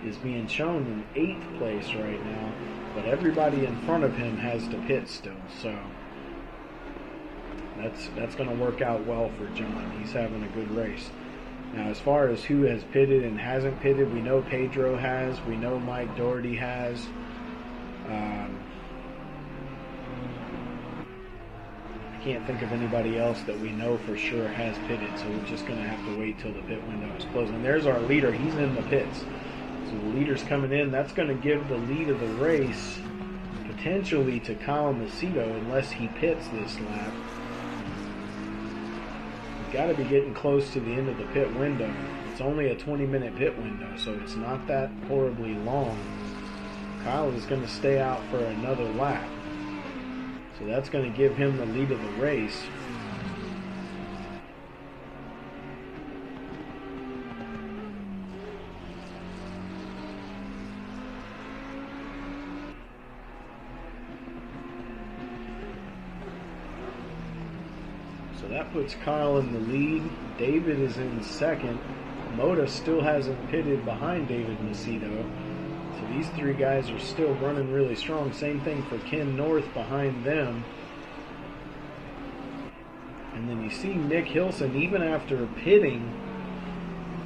is being shown in 8th place right now, but everybody in front of him has to pit still. So that's going to work out well for John. He's having a good race. Now, as far as who has pitted and hasn't pitted, we know Pedro has. We know Mike Doherty has. I can't think of anybody else that we know for sure has pitted, so we're just going to have to wait till the pit window is closed. And there's our leader. He's in the pits. So the leader's coming in. That's going to give the lead of the race potentially to Kyle Macedo unless he pits this lap. Got to be getting close to the end of the pit window. It's only a 20-minute pit window, so it's not that horribly long. Kyle is going to stay out for another lap, so that's going to give him the lead of the race. So that puts Kyle in the lead. David is in 2nd. Moda still hasn't pitted behind David Macedo. So these 3 guys are still running really strong. Same thing for Ken North behind them. And then you see Nick Hilson, even after pitting,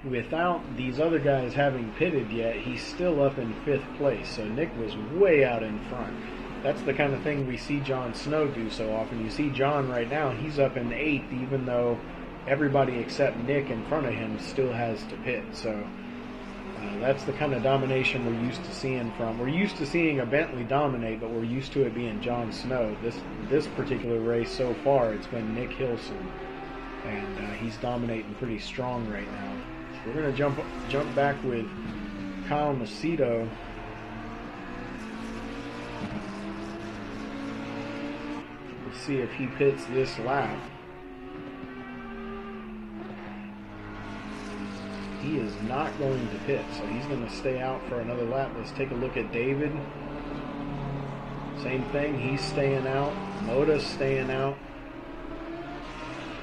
without these other guys having pitted yet, he's still up in 5th place. So Nick was way out in front. That's the kind of thing we see John Snow do so often. You see John right now, he's up in 8th, even though everybody except Nick in front of him still has to pit. So that's the kind of domination we're used to seeing from. We're used to seeing a Bentley dominate, but we're used to it being John Snow. This particular race so far, it's been Nick Hilson, and he's dominating pretty strong right now. So we're going to jump back with Kyle Macedo. See if he pits this lap. He is not going to pit, so he's going to stay out for another lap. Let's take a look at David. Same thing, he's staying out. Moda's staying out.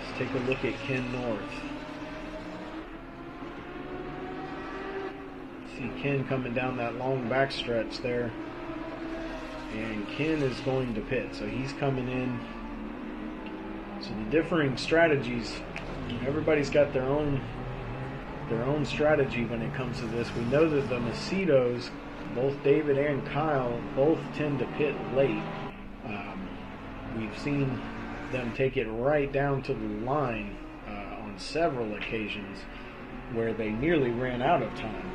Let's take a look at Ken North. See Ken coming down that long back stretch there. And Ken is going to pit, so he's coming in. So the differing strategies, everybody's got their own strategy when it comes to this. We know that the Macedos, both David and Kyle, both tend to pit late. We've seen them take it right down to the line on several occasions where they nearly ran out of time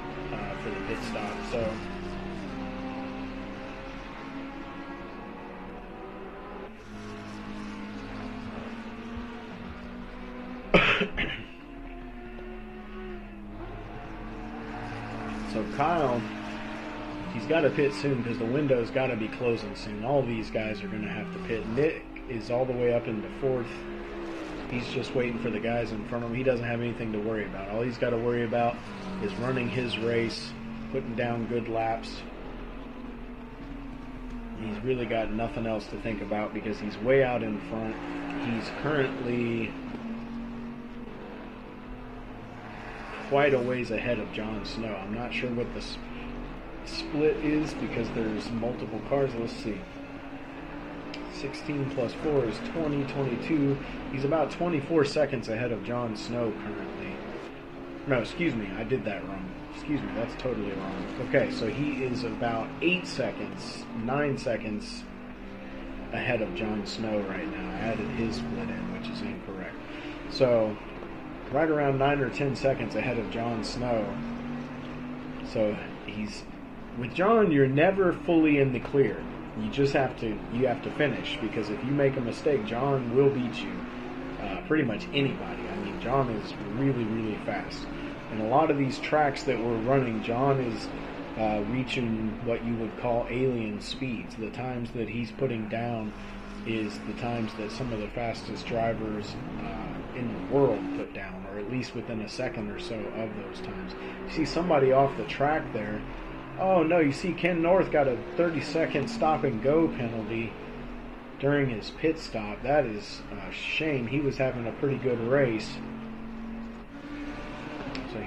for the pit stop. So Kyle, he's got to pit soon because the window's got to be closing soon. All these guys are going to have to pit. Nick is all the way up into fourth. He's just waiting for the guys in front of him. He doesn't have anything to worry about. All he's got to worry about is running his race, putting down good laps. He's really got nothing else to think about because he's way out in front. He's currently quite a ways ahead of Jon Snow. I'm not sure what the split is because there's multiple cars. Let's see. 16 plus 4 is 20, 22. He's about 24 seconds ahead of Jon Snow currently. No, excuse me, I did that wrong. Excuse me, that's totally wrong. Okay, so he is about 8 seconds, 9 seconds ahead of Jon Snow right now. I added his split in, which is incorrect. So, right around 9 or 10 seconds ahead of Jon Snow. So, with Jon, you're never fully in the clear. You just have to finish, because if you make a mistake, Jon will beat you. Pretty much anybody. I mean, Jon is really, really fast. And a lot of these tracks that we're running, Jon is reaching what you would call alien speeds. The times that he's putting down is the times that some of the fastest drivers in the world put down, or at least within a second or so of those times. You see somebody off the track there. Oh no, you see Ken North got a 30-second stop and go penalty during his pit stop. That is a shame. He was having a pretty good race. So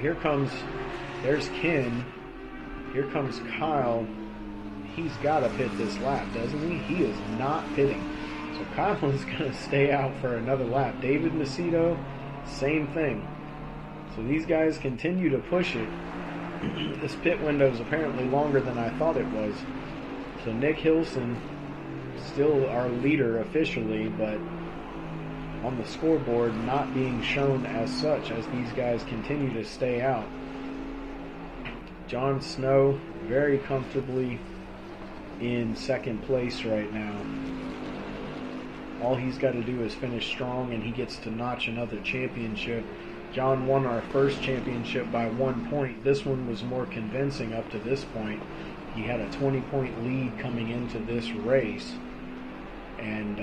there's Ken. Here comes Kyle. He's got to pit this lap, doesn't he? He is not pitting. So Kyle is going to stay out for another lap. David Macedo, same thing. So these guys continue to push it. This pit window is apparently longer than I thought it was. So Nick Hilson, still our leader officially, but on the scoreboard not being shown as such as these guys continue to stay out. Jon Snow very comfortably in second place right now. All he's got to do is finish strong and he gets to notch another championship. Jon won our first championship by 1 point. This one was more convincing up to this point. He had a 20-point lead coming into this race. And,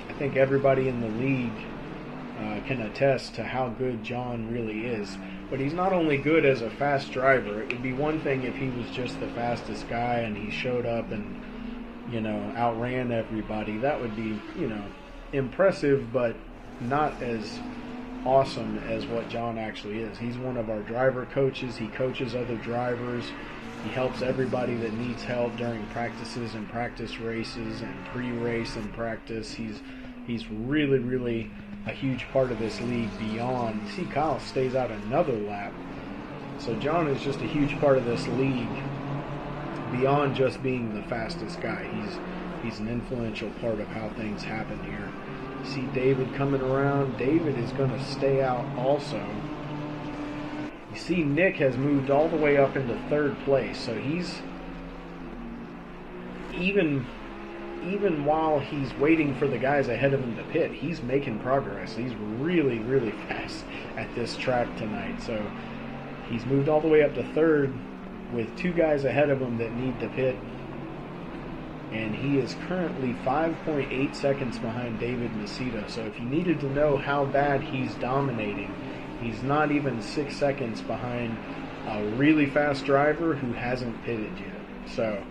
I think everybody in the league can attest to how good Jon really is. But he's not only good as a fast driver. It would be one thing if he was just the fastest guy and he showed up and outran everybody. That would be, impressive, but not as awesome as what Jon actually is. He's one of our driver coaches. He coaches other drivers. He helps everybody that needs help during practices and practice races and pre-race and practice. He's really, really a huge part of this league beyond. You see Kyle stays out another lap. So Jon is just a huge part of this league beyond just being the fastest guy. He's an influential part of how things happen here. You see David coming around. David is going to stay out also. You see Nick has moved all the way up into third place. So he's, even while he's waiting for the guys ahead of him to pit, he's making progress. He's really, really fast at this track tonight. So he's moved all the way up to third with 2 guys ahead of him that need to pit. And he is currently 5.8 seconds behind David Macedo. So if you needed to know how bad he's dominating, he's not even 6 seconds behind a really fast driver who hasn't pitted yet. So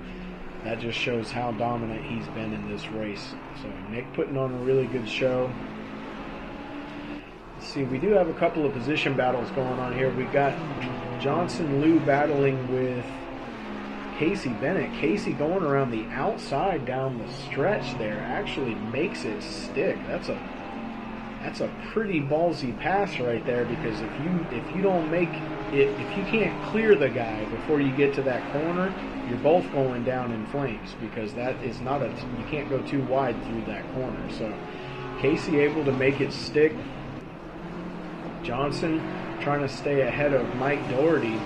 that just shows how dominant he's been in this race. So Nick putting on a really good show. Let's see, we do have a couple of position battles going on here. We got Johnson Liu battling with Casey Bennett. Casey going around the outside down the stretch there actually makes it stick. That's a pretty ballsy pass right there, because if you don't make it, if you can't clear the guy before you get to that corner, you're both going down in flames, because that is not you can't go too wide through that corner. So Casey able to make it stick. Johnson trying to stay ahead of Mike Doherty.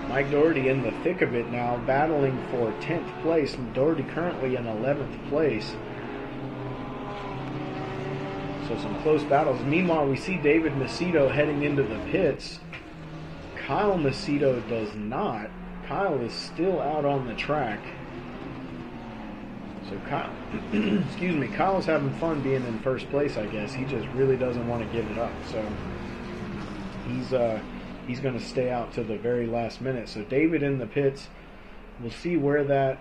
Mike Doherty in the thick of it now, battling for 10th place. Doherty currently in 11th place. So some close battles. Meanwhile, we see David Macedo heading into the pits. Kyle Macedo does not. Kyle is still out on the track. So Kyle, excuse me, Kyle's having fun being in first place, I guess. He just really doesn't want to give it up. So he's going to stay out to the very last minute. So David in the pits. We'll see where that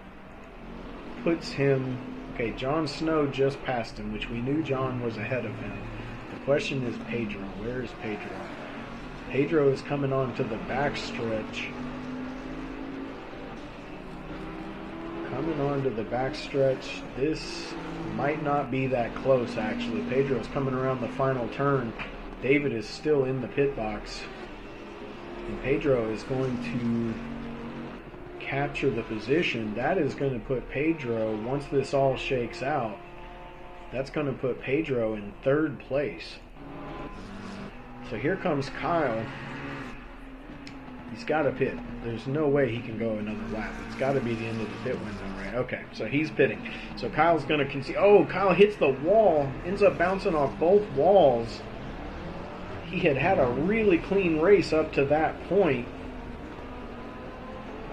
puts him. Okay, Jon Snow just passed him, which we knew Jon was ahead of him. The question is Pedro. Where is Pedro? Pedro is coming on to the backstretch. Coming on to the backstretch. This might not be that close, actually. Pedro is coming around the final turn. David is still in the pit box. And Pedro is going to capture the position. That is going to put Pedro, once this all shakes out, that's going to put Pedro in third place. So here comes Kyle. He's got to pit. There's no way he can go another lap. It's got to be the end of the pit window, right? Okay, so he's pitting. So Kyle's going to concede. Oh, Kyle hits the wall. Ends up bouncing off both walls. He had a really clean race up to that point.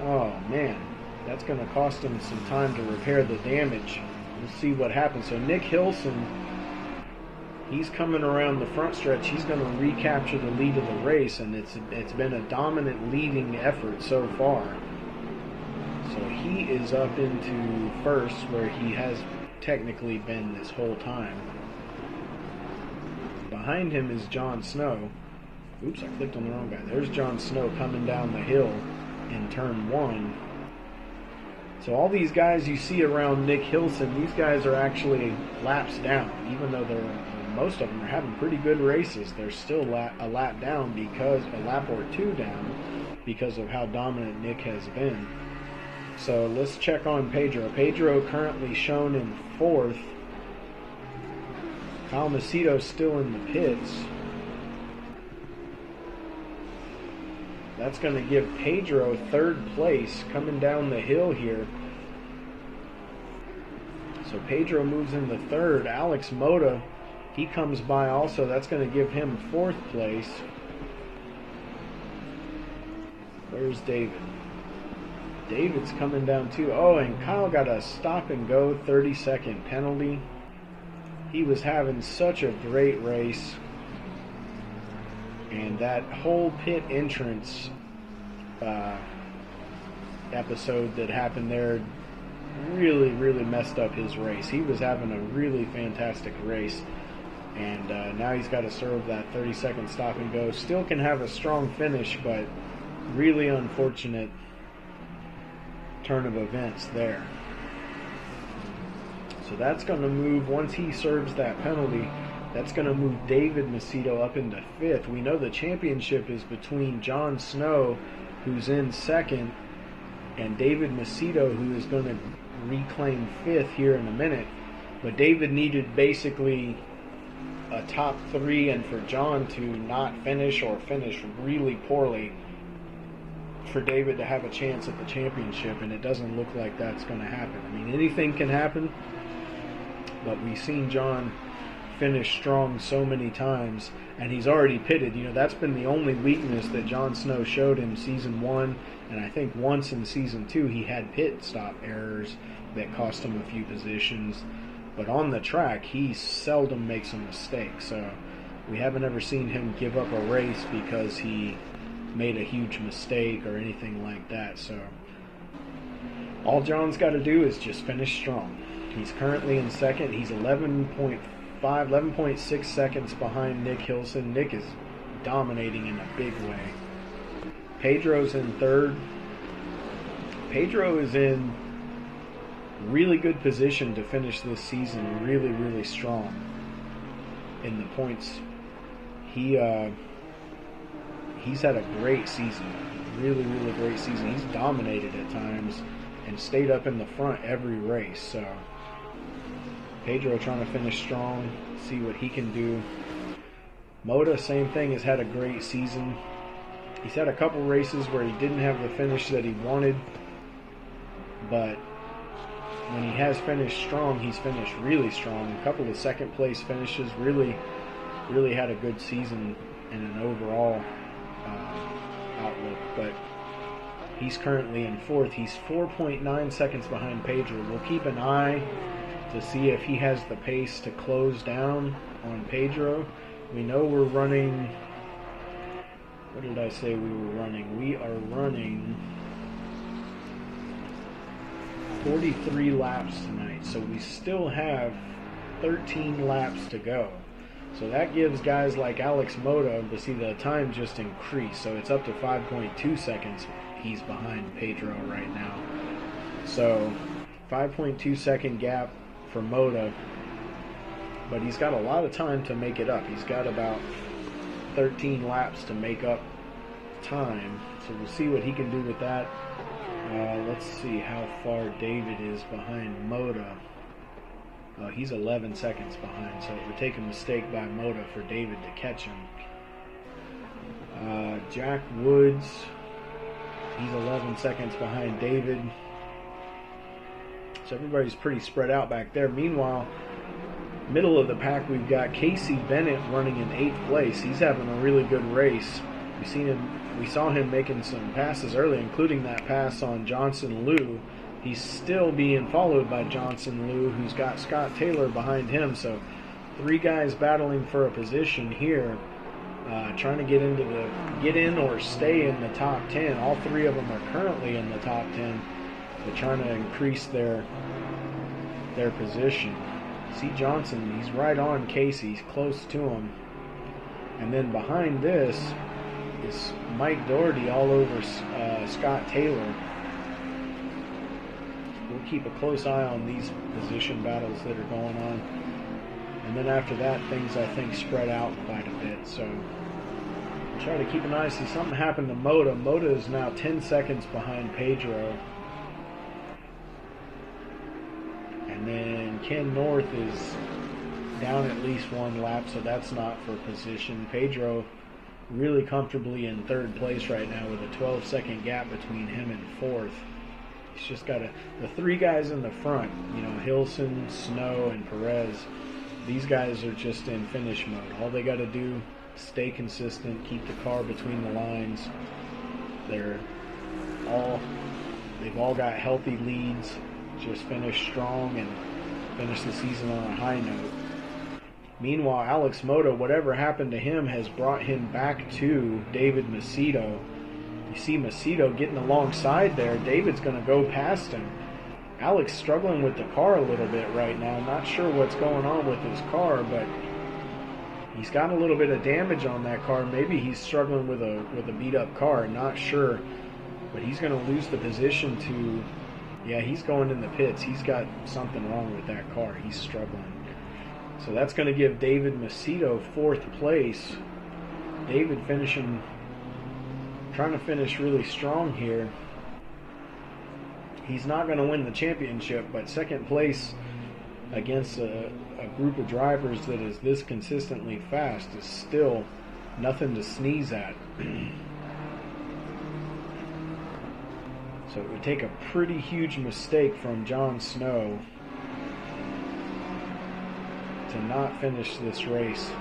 Oh, man. That's going to cost him some time to repair the damage. We'll see what happens. So Nick Hilson, he's coming around the front stretch. He's going to recapture the lead of the race, and it's been a dominant leading effort so far. So he is up into first, where he has technically been this whole time. Behind him is Jon Snow. Oops, I clicked on the wrong guy. There's Jon Snow coming down the hill in turn one. So all these guys you see around Nick Hilson, these guys are actually laps down. Even though most of them are having pretty good races, they're still a lap down, because a lap or two down, because of how dominant Nick has been. So let's check on Pedro. Pedro currently shown in fourth. Kyle Macedo still in the pits. That's going to give Pedro third place coming down the hill here. So Pedro moves into third. Alex Mota, he comes by also. That's going to give him fourth place. Where's David? David's coming down too. Oh, and Kyle got a stop and go 30-second penalty. He was having such a great race. And that whole pit entrance episode that happened there really, really messed up his race. He was having a really fantastic race. And now he's got to serve that 30-second stop and go. Still can have a strong finish, but really unfortunate turn of events there. So that's going to move, once he serves that penalty, that's going to move David Macedo up into fifth. We know the championship is between Jon Snow, who's in second, and David Macedo, who is going to reclaim fifth here in a minute. But David needed basically a top three, and for Jon to not finish or finish really poorly for David to have a chance at the championship, and it doesn't look like that's going to happen. I mean, anything can happen, but we've seen Jon finish strong so many times, and he's already pitted. You know, that's been the only weakness that Jon Snow showed in season one, and I think once in season two he had pit stop errors that cost him a few positions. But on the track, he seldom makes a mistake, so we haven't ever seen him give up a race because he made a huge mistake or anything like that. So all Jon's got to do is just finish strong. He's currently in second. He's 11.6 seconds behind Nick Hilson. Nick is dominating in a big way. Pedro's in third. Pedro is in really good position to finish this season really, really strong in the points. He's had a great season. Really, really great season. He's dominated at times and stayed up in the front every race. So Pedro trying to finish strong, see what he can do. Mota, same thing, has had a great season. He's had a couple races where he didn't have the finish that he wanted, but when he has finished strong, he's finished really strong. A couple of second place finishes, really had a good season in an overall outlook. But he's currently in fourth. He's 4.9 seconds behind Pedro. We'll keep an eye to see if he has the pace to close down on Pedro. We know we're running. What did I say we were running? We are running 43 laps tonight, so we still have 13 laps to go. So that gives guys like Alex Moto to see the time just increase. So it's up to 5.2 seconds. He's behind Pedro right now. So 5.2 second gap for Moto, but he's got a lot of time to make it up. He's got about 13 laps to make up time. So we'll see what he can do with that. Let's see how far David is behind Moto. He's 11 seconds behind, so it would take a mistake by Moto for David to catch him. Jack Woods, he's 11 seconds behind David. So everybody's pretty spread out back there. Meanwhile, middle of the pack, we've got Casey Bennett running in 8th place. He's having a really good race. We saw him making some passes early, including that pass on Johnson Liu. He's still being followed by Johnson Liu, who's got Scott Taylor behind him. So 3 guys battling for a position here, trying to get in or stay in the top 10. All 3 of them are currently in the top 10. They're trying to increase their position. See Johnson, he's right on Casey. He's close to him. And then behind this is Mike Doherty all over Scott Taylor. We'll keep a close eye on these position battles that are going on. And then after that, things I think spread out quite a bit. So we'll try to keep an eye. See, something happened to Moto. Moto is now 10 seconds behind Pedro. And then Ken North is down at least 1 lap, so that's not for position. Pedro really comfortably in 3rd place right now with a 12-second gap between him and 4th. He's just got the 3 guys in the front, Hilson, Snow, and Perez. These guys are just in finish mode. All they got to do, stay consistent, keep the car between the lines. They've all got healthy leads. Just finish strong and finish the season on a high note. Meanwhile, Alex Moto, whatever happened to him, has brought him back to David Macedo. You see Macedo getting alongside there. David's going to go past him. Alex struggling with the car a little bit right now. Not sure what's going on with his car, but he's got a little bit of damage on that car. Maybe he's struggling with a beat-up car. Not sure. But he's going to lose the position to... Yeah, he's going in the pits. He's got something wrong with that car. He's struggling. So that's going to give David Macedo 4th place. David trying to finish really strong here. He's not going to win the championship, but 2nd place against a group of drivers that is this consistently fast is still nothing to sneeze at. So it would take a pretty huge mistake from Jon Snow to not finish this race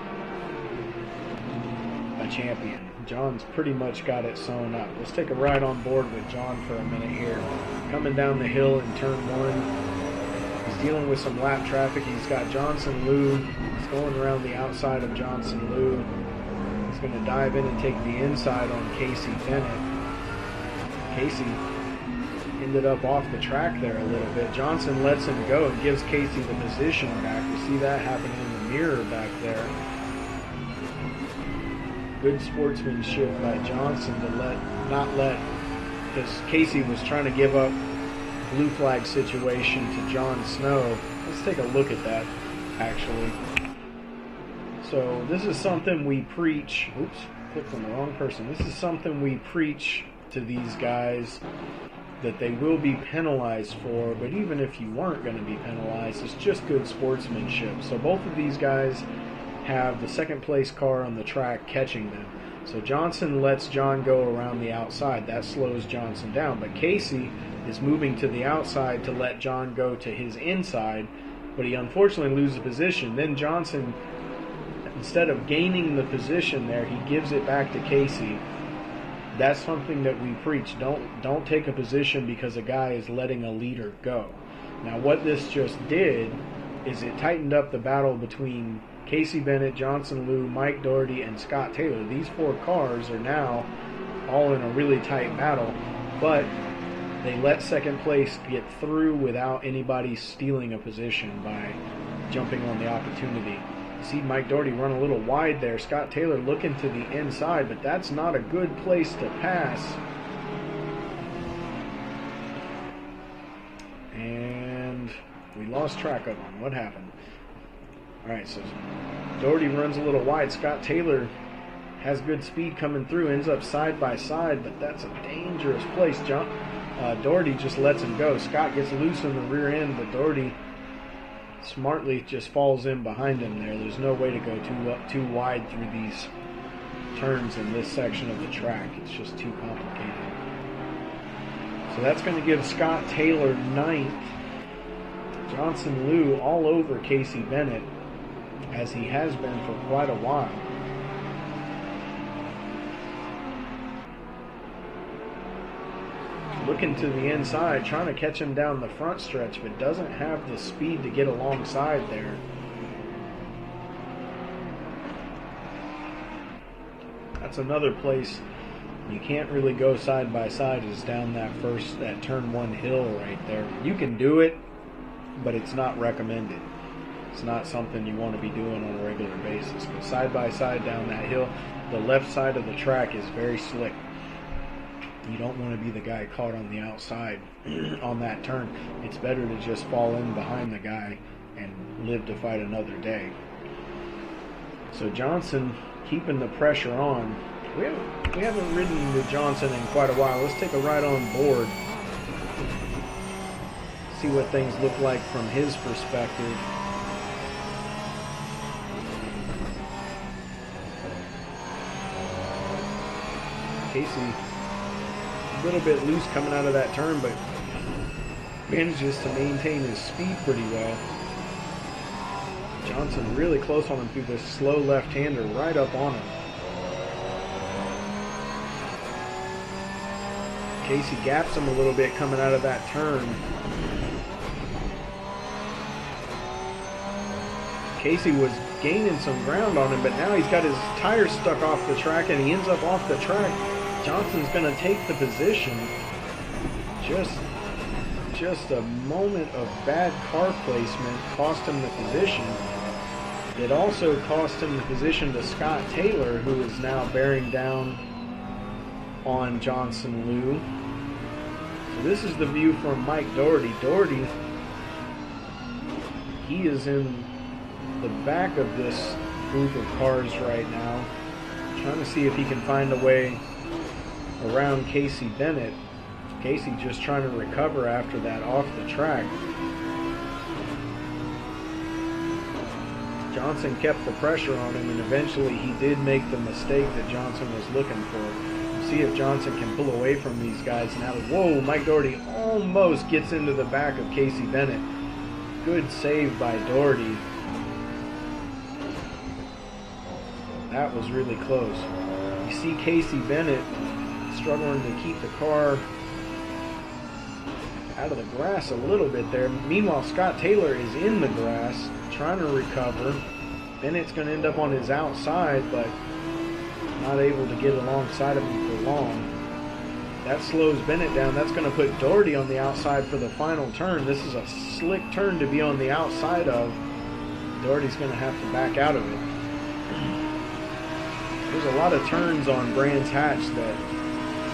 a champion. John's pretty much got it sewn up. Let's take a ride on board with John for a minute here. Coming down the hill in turn 1. He's dealing with some lap traffic. He's got Johnson Liu. He's going around the outside of Johnson Liu. He's going to dive in and take the inside on Casey Bennett. Casey ended up off the track there a little bit. Johnson lets him go and gives Casey the position back. You see that happening in the mirror back there. Good sportsmanship by Johnson to not let, because Casey was trying to give up blue flag situation to Jon Snow. Let's take a look at that, actually. So this is something we preach. Oops, clicked on the wrong person. This is something we preach to these guys that they will be penalized for, but even if you weren't going to be penalized, it's just good sportsmanship. So both of these guys have the 2nd place car on the track catching them. So Johnson lets John go around the outside. That slows Johnson down. But Casey is moving to the outside to let John go to his inside, but he unfortunately loses position. Then Johnson, instead of gaining the position there, he gives it back to Casey. That's something that we preach. Don't take a position because a guy is letting a leader go. Now what this just did is it tightened up the battle between Casey Bennett, Johnson Liu, Mike Doherty, and Scott Taylor. These 4 cars are now all in a really tight battle, but they let second place get through without anybody stealing a position by jumping on the opportunity. See Mike Doherty run a little wide there. Scott Taylor looking to the inside, but that's not a good place to pass. And we lost track of him. What happened? Alright, so Doherty runs a little wide. Scott Taylor has good speed coming through, ends up side by side, but that's a dangerous place. Doherty just lets him go. Scott gets loose in the rear end, but Doherty smartly just falls in behind him there. There's no way to go too wide through these turns in this section of the track. It's just too complicated. So that's going to give Scott Taylor 9th. Johnson Liu all over Casey Bennett, as he has been for quite a while. Looking to the inside, trying to catch him down the front stretch, but doesn't have the speed to get alongside there. That's another place you can't really go side by side, is down that turn 1 hill right there. You can do it, but it's not recommended. It's not something you want to be doing on a regular basis. But side by side down that hill, the left side of the track is very slick. You don't want to be the guy caught on the outside on that turn. It's better to just fall in behind the guy and live to fight another day. So Johnson keeping the pressure on. We haven't ridden with Johnson in quite a while. Let's take a ride on board. See what things look like from his perspective. Casey a little bit loose coming out of that turn, but manages to maintain his speed pretty well. Johnson really close on him through this slow left-hander, right up on him. Casey gaps him a little bit coming out of that turn. Casey was gaining some ground on him, but now he's got his tires stuck off the track and he ends up off the track. Johnson's going to take the position. Just a moment of bad car placement cost him the position. It also cost him the position to Scott Taylor, who is now bearing down on Johnson Liu. So this is the view from Mike Doherty. Doherty, he is in the back of this group of cars right now, trying to see if he can find a way around Casey Bennett. Casey just trying to recover after that off the track. Johnson kept the pressure on him, and eventually he did make the mistake that Johnson was looking for. See if Johnson can pull away from these guys now. Whoa, Mike Doherty almost gets into the back of Casey Bennett. Good save by Doherty. That was really close. You see Casey Bennett struggling to keep the car out of the grass a little bit there. Meanwhile, Scott Taylor is in the grass trying to recover. Bennett's going to end up on his outside, but not able to get alongside of him for long. That slows Bennett down. That's going to put Doherty on the outside for the final turn. This is a slick turn to be on the outside of. Doherty's going to have to back out of it. There's a lot of turns on Brands Hatch that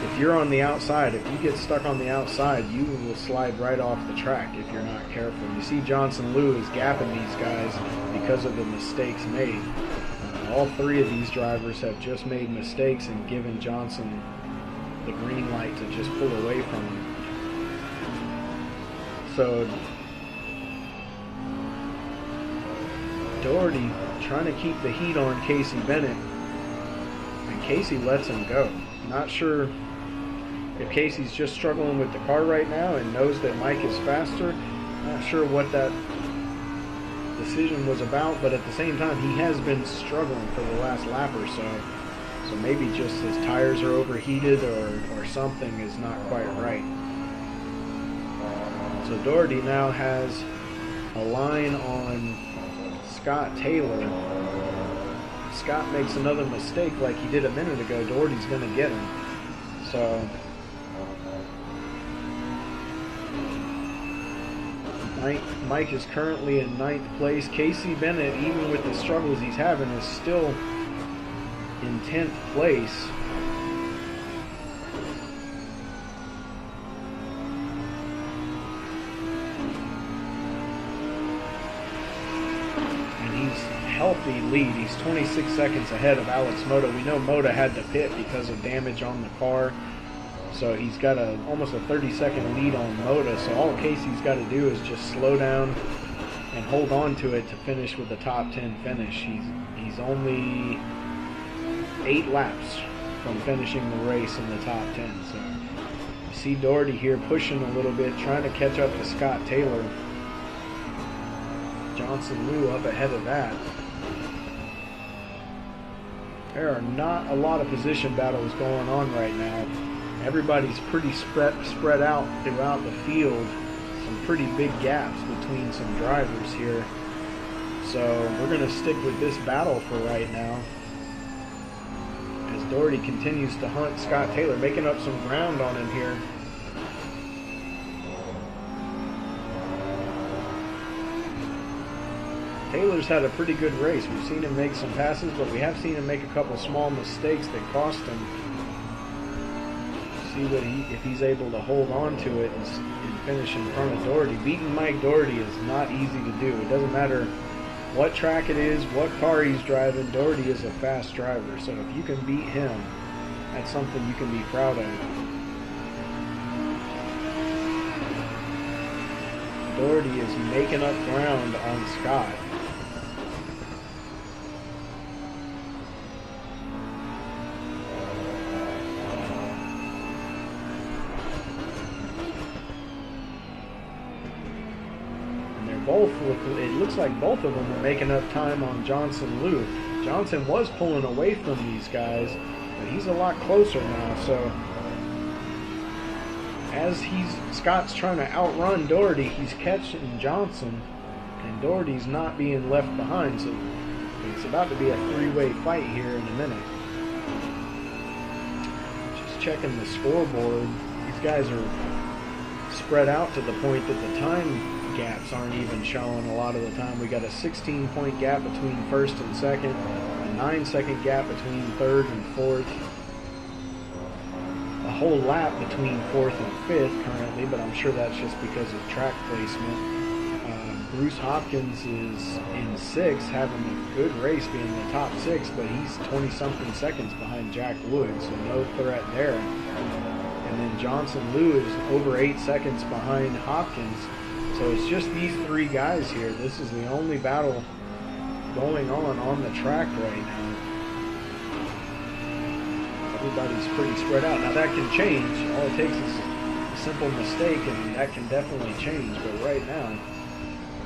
if you're on the outside, if you get stuck on the outside, you will slide right off the track if you're not careful. You see Johnson Liu is gapping these guys because of the mistakes made. All three of these drivers have just made mistakes and given Johnson the green light to just pull away from him. So Doherty trying to keep the heat on Casey Bennett, and Casey lets him go. Not sure if Casey's just struggling with the car right now and knows that Mike is faster, not sure what that decision was about, but at the same time, he has been struggling for the last lap or so. So maybe just his tires are overheated or something is not quite right. So Doherty now has a line on Scott Taylor. If Scott makes another mistake like he did a minute ago, Doherty's going to get him. So Mike is currently in 9th place. Casey Bennett, even with the struggles he's having, is still in 10th place. And he's healthy lead. He's 26 seconds ahead of Alex Moda. We know Moda had to pit because of damage on the car. So he's got almost a 30-second lead on Moda. So all Casey's got to do is just slow down and hold on to it to finish with the top 10 finish. He's only 8 laps from finishing the race in the top 10. So you see Doherty here pushing a little bit, trying to catch up to Scott Taylor. Johnson Liu up ahead of that. There are not a lot of position battles going on right now. Everybody's pretty spread out throughout the field. Some pretty big gaps between some drivers here. So we're going to stick with this battle for right now, as Doherty continues to hunt Scott Taylor, making up some ground on him here. Taylor's had a pretty good race. We've seen him make some passes, but we have seen him make a couple small mistakes that cost him. See if he's able to hold on to it and finish in front of Doherty. Beating Mike Doherty is not easy to do. It doesn't matter what track it is, what car he's driving. Doherty is a fast driver, so if you can beat him, that's something you can be proud of. Doherty is making up ground on Scott. It looks like both of them are making up time on Johnson Liu. Johnson was pulling away from these guys, but he's a lot closer now. So as Scott's trying to outrun Doherty, he's catching Johnson, and Doherty's not being left behind. So it's about to be a three-way fight here in a minute. Just checking the scoreboard. These guys are spread out to the point that the time gaps aren't even showing a lot of the time. We got a 16-point gap between first and second, a 9-second gap between third and fourth, a whole lap between fourth and fifth currently, but I'm sure that's just because of track placement. Bruce Hopkins is in sixth, having a good race, being in the top 6, but he's 20-something seconds behind Jack Wood, so no threat there. And then Johnson Liu is over 8 seconds behind Hopkins. So it's just these 3 guys here. This is the only battle going on the track right now. Everybody's pretty spread out. Now that can change. All it takes is a simple mistake, and that can definitely change. But right now,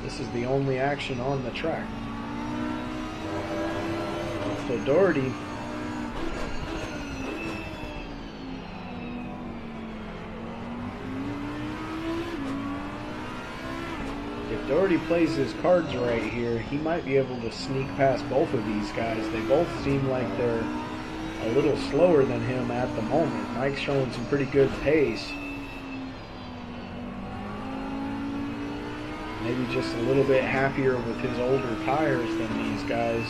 this is the only action on the track. So Doherty Doherty plays his cards right here, he might be able to sneak past both of these guys. They both seem like they're a little slower than him at the moment. Mike's showing some pretty good pace. Maybe just a little bit happier with his older tires than these guys.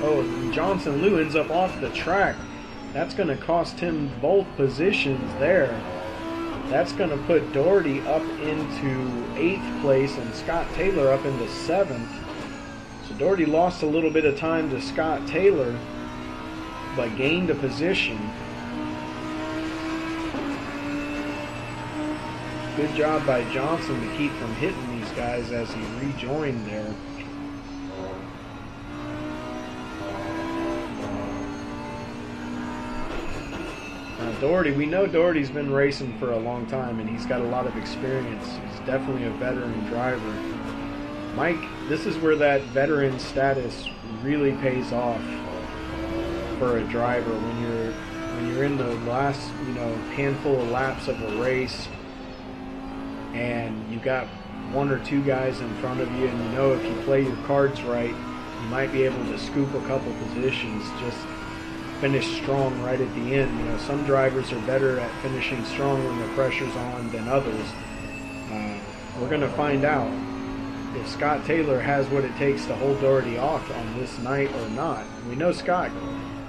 Oh, Johnson Liu ends up off the track. That's going to cost him both positions there. That's going to put Doherty up into 8th place, and Scott Taylor up into 7th. So Doherty lost a little bit of time to Scott Taylor, but gained a position. Good job by Johnson to keep from hitting these guys as he rejoined there. Doherty, we know Doherty's been racing for a long time and he's got a lot of experience. He's definitely a veteran driver. Mike, this is where that veteran status really pays off for a driver when you're in the last, handful of laps of a race and you got one or two guys in front of you, and if you play your cards right, you might be able to scoop a couple positions, just finish strong right at the end. Some drivers are better at finishing strong when the pressure's on than others. We're going to find out if Scott Taylor has what it takes to hold Doherty off on this night or not. We know Scott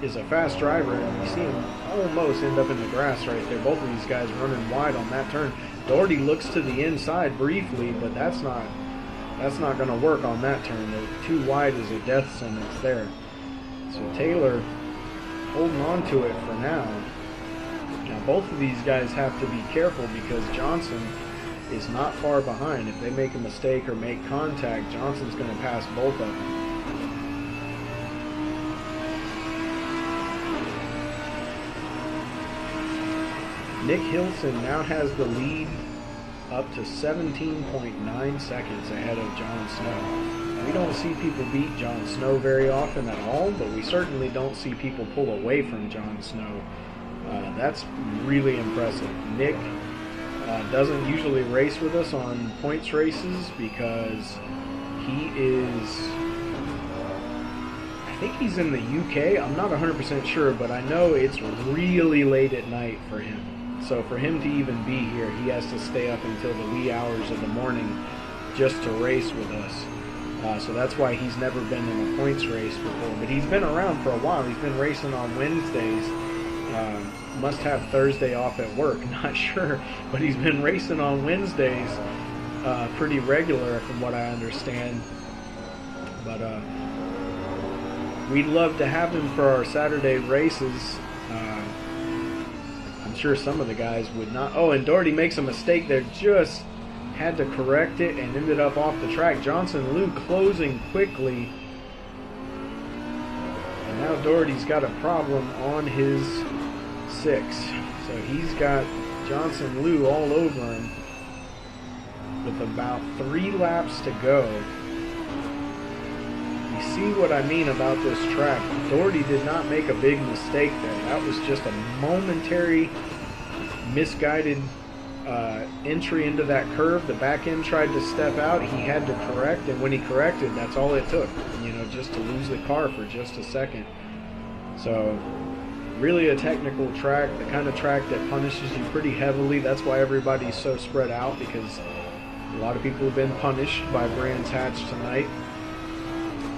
is a fast driver, and we see him almost end up in the grass right there. Both of these guys running wide on that turn. Doherty looks to the inside briefly, but that's not going to work on that turn. The too wide is a death sentence there. So Taylor holding on to it for now. Now both of these guys have to be careful because Johnson is not far behind. If they make a mistake or make contact, Johnson's going to pass both of them. Nick Hilson now has the lead up to 17.9 seconds ahead of Jon Snow. We don't see people beat Jon Snow very often at all, but we certainly don't see people pull away from Jon Snow. That's really impressive. Nick doesn't usually race with us on points races because he is, I think he's in the UK. I'm not 100% sure, but I know it's really late at night for him. So for him to even be here, he has to stay up until the wee hours of the morning just to race with us. So that's why he's never been in a points race before. But he's been around for a while. He's been racing on Wednesdays. Must have Thursday off at work, not sure. But he's been racing on Wednesdays pretty regular from what I understand. But we'd love to have him for our Saturday races. I'm sure some of the guys would not. Oh, and Doherty makes a mistake there. Just had to correct it and ended up off the track. Johnson Liu closing quickly. And now Doherty's got a problem on his 6. So he's got Johnson Liu all over him with about 3 laps to go. You see what I mean about this track. Doherty did not make a big mistake there. That was just a momentary misguided entry into that curve. The back end tried to step out. He had to correct, and when he corrected, that's all it took, just to lose the car for just a second. So really a technical track, the kind of track that punishes you pretty heavily. That's why everybody's so spread out, because a lot of people have been punished by Brands Hatch tonight.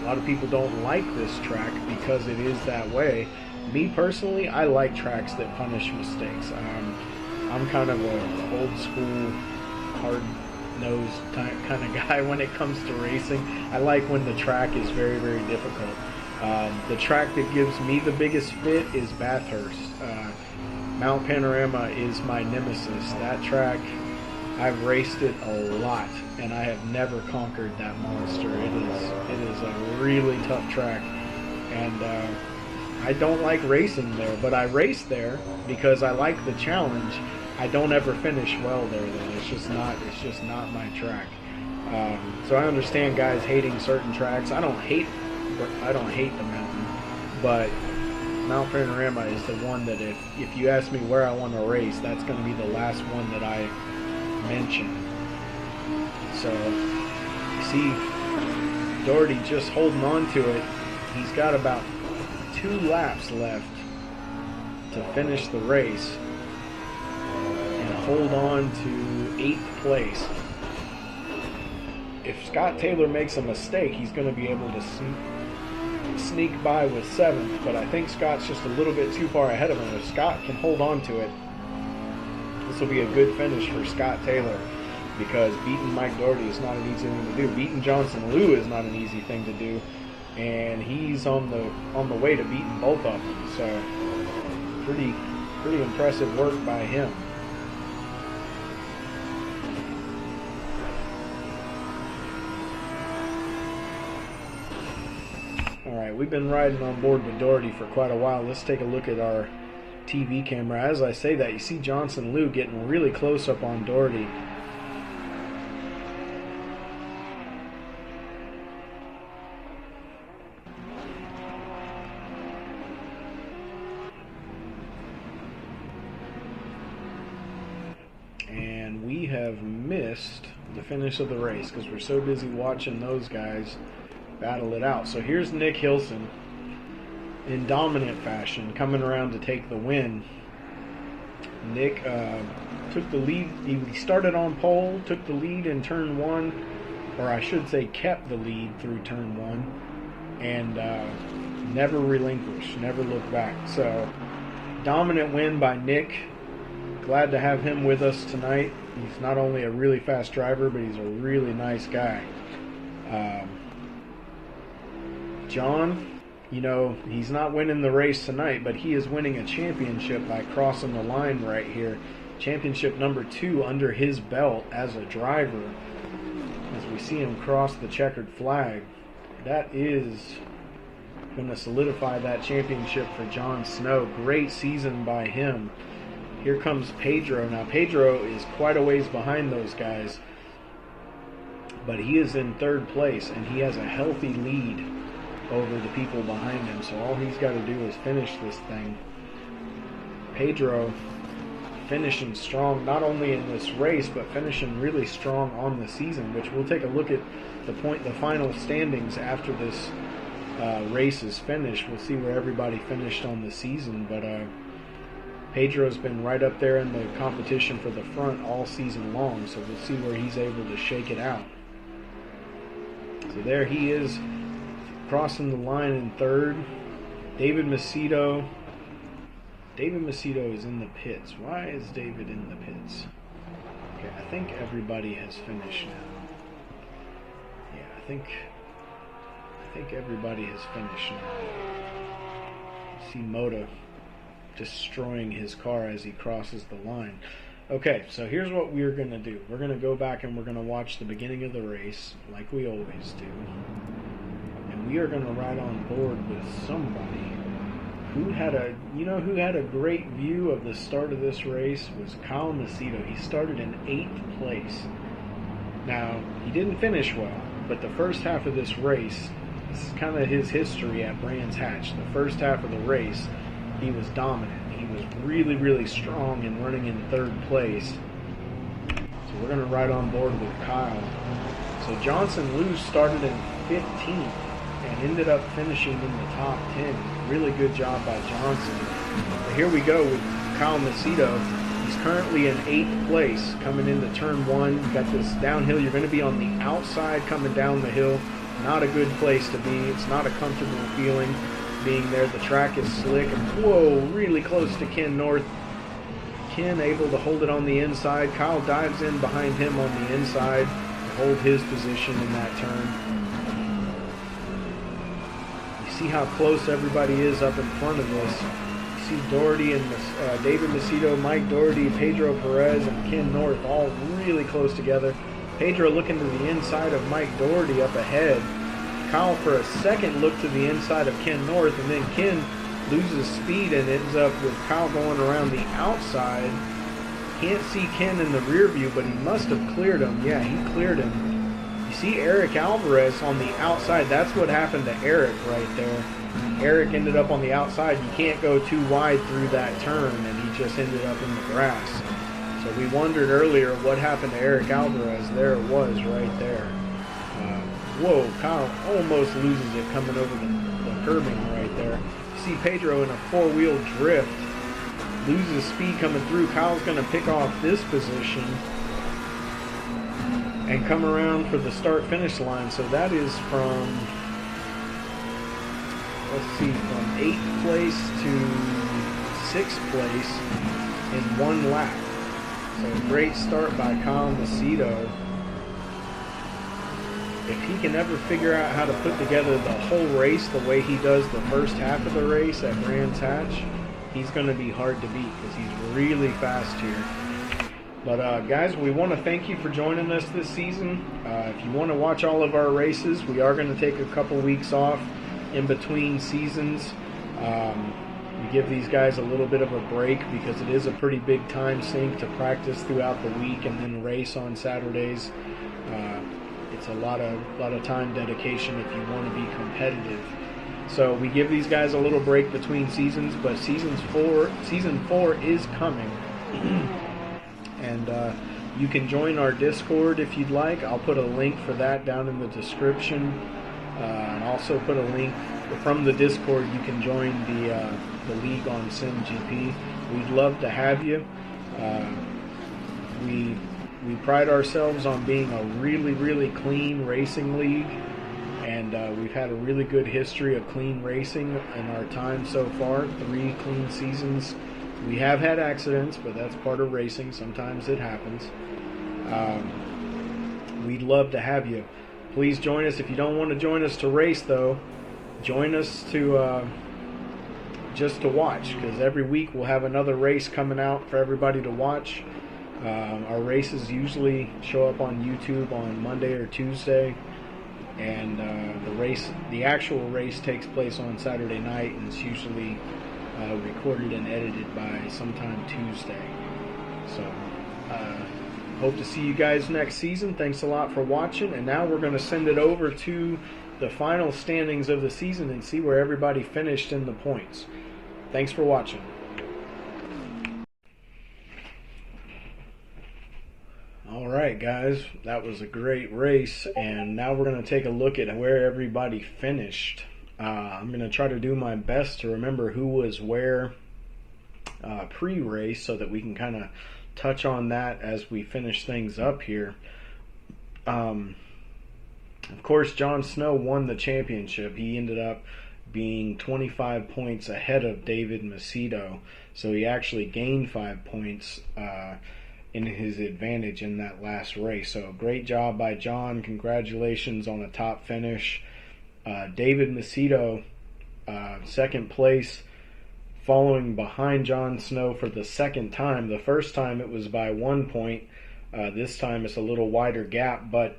A lot of people don't like this track because it is that way. Me personally, I like tracks that punish mistakes. I'm kind of a old school, hard-nosed kind of guy when it comes to racing. I like when the track is very, very difficult. The track that gives me the biggest fit is Bathurst. Mount Panorama is my nemesis. That track, I've raced it a lot, and I have never conquered that monster. It is a really tough track, and I don't like racing there, but I race there because I like the challenge. I don't ever finish well there, though. It's just not my track. So I understand guys hating certain tracks. I don't hate the mountain, but Mount Panorama is the one that if you ask me where I want to race, that's going to be the last one that I mention. So you see Doherty just holding on to it. He's got about 2 laps left to finish the race and hold on to 8th place. If Scott Taylor makes a mistake, he's going to be able to sneak by with 7th, but I think Scott's just a little bit too far ahead of him. If Scott can hold on to it, this will be a good finish for Scott Taylor. because beating Mike Doherty is not an easy thing to do. Beating Johnson Liu is not an easy thing to do, and he's on the way to beating both of them. So pretty impressive work by him. All right, we've been riding on board with Doherty for quite a while. Let's take a look at our TV camera. As I say that, you see Johnson Liu getting really close up on Doherty. And we have missed the finish of the race because we're so busy watching those guys battle it out. So here's Nick Hilson in dominant fashion coming around to take the win. Nick took the lead. He started on pole, took the lead in turn one, or I should say kept the lead through turn one, and never relinquished, never looked back. So dominant win by Nick. Glad to have him with us tonight. He's not only a really fast driver, but he's a really nice guy. John, he's not winning the race tonight, but he is winning a championship by crossing the line right here. Championship number 2 under his belt as a driver. As we see him cross the checkered flag, that is going to solidify that championship for John Snow. Great season by him. Here comes Pedro. Now, Pedro is quite a ways behind those guys, but he is in third place, and he has a healthy lead over the people behind him, so all he's got to do is finish this thing. Pedro finishing strong, not only in this race, but finishing really strong on the season, which we'll take a look at the final standings after this race is finished. We'll see where everybody finished on the season, but Pedro's been right up there in the competition for the front all season long, so we'll see where he's able to shake it out. So there he is, crossing the line in third. David Macedo is in the pits. Why is David in the pits? Okay, I think everybody has finished now. Yeah, I think everybody has finished now. See Moda destroying his car as he crosses the line. Okay, so here's what we're going to do. We're going to go back and we're going to watch the beginning of the race like we always do. And we are going to ride on board with somebody who had a great view of the start of this race was Kyle Macedo. He started in 8th place. Now, he didn't finish well, but the first half of this race, this is kind of his history at Brands Hatch. The first half of the race, he was dominant. He was really, really strong and running in 3rd place. So we're going to ride on board with Kyle. So Johnson Liu started in 15th and ended up finishing in the top 10. Really good job by Johnson. But here we go with Kyle Macedo. He's currently in 8th place coming into turn 1. You've got this downhill. You're going to be on the outside coming down the hill. Not a good place to be. It's not a comfortable feeling being there. The track is slick. And whoa, really close to Ken North. Ken able to hold it on the inside. Kyle dives in behind him on the inside to hold his position in that turn. See how close everybody is up in front of this. You see Doherty and David Macedo, Mike Doherty, Pedro Perez, and Ken North all really close together. Pedro looking to the inside of Mike Doherty up ahead. Kyle for a second looked to the inside of Ken North, and then Ken loses speed and ends up with Kyle going around the outside. Can't see Ken in the rear view, but he must have cleared him. Yeah, he cleared him. See Eric Alvarez on the outside. That's what happened to Eric right there. Eric ended up on the outside. You can't go too wide through that turn, and he just ended up in the grass. So we wondered earlier what happened to Eric Alvarez. There it was right there. Whoa, Kyle almost loses it coming over the curbing right there. You see Pedro in a 4-wheel drift. Loses speed coming through. Kyle's going to pick off this position and come around for the start-finish line. So that is from, let's see, from 8th place to 6th place in 1 lap. So great start by Kyle Macedo. If he can ever figure out how to put together the whole race the way he does the first half of the race at Brands Hatch, he's going to be hard to beat because he's really fast here. But guys, we want to thank you for joining us this season. If you want to watch all of our races, we are going to take a couple weeks off in between seasons. We give these guys a little bit of a break because it is a pretty big time sink to practice throughout the week and then race on Saturdays. It's a lot of time dedication if you want to be competitive. So we give these guys a little break between seasons, but season 4 is coming. And you can join our Discord if you'd like. I'll put a link for that down in the description. And also put a link from the Discord. You can join the league on SimGP. We'd love to have you. We pride ourselves on being a really, really clean racing league. And we've had a really good history of clean racing in our time so far. 3 clean seasons. We have had accidents, but that's part of racing. Sometimes it happens. We'd love to have you. Please join us. If you don't want to join us to race, though, join us to just to watch, because every week we'll have another race coming out for everybody to watch. Our races usually show up on YouTube on Monday or Tuesday, and the actual race takes place on Saturday night, and it's usually recorded and edited by sometime Tuesday. So hope to see you guys next season. Thanks a lot for watching, and now we're going to send it over to the final standings of the season and see where everybody finished in the points. Thanks for watching. Alright guys, that was a great race, and now we're going to take a look at where everybody finished. I'm going to try to do my best to remember who was where pre-race so that we can kind of touch on that as we finish things up here. Of course, Jon Snow won the championship. He ended up being 25 points ahead of David Macedo, so he actually gained 5 points in his advantage in that last race. So great job by John. Congratulations on a top finish. David Macedo, second place, following behind Jon Snow for the second time. The first time it was by 1 point. This time it's a little wider gap, but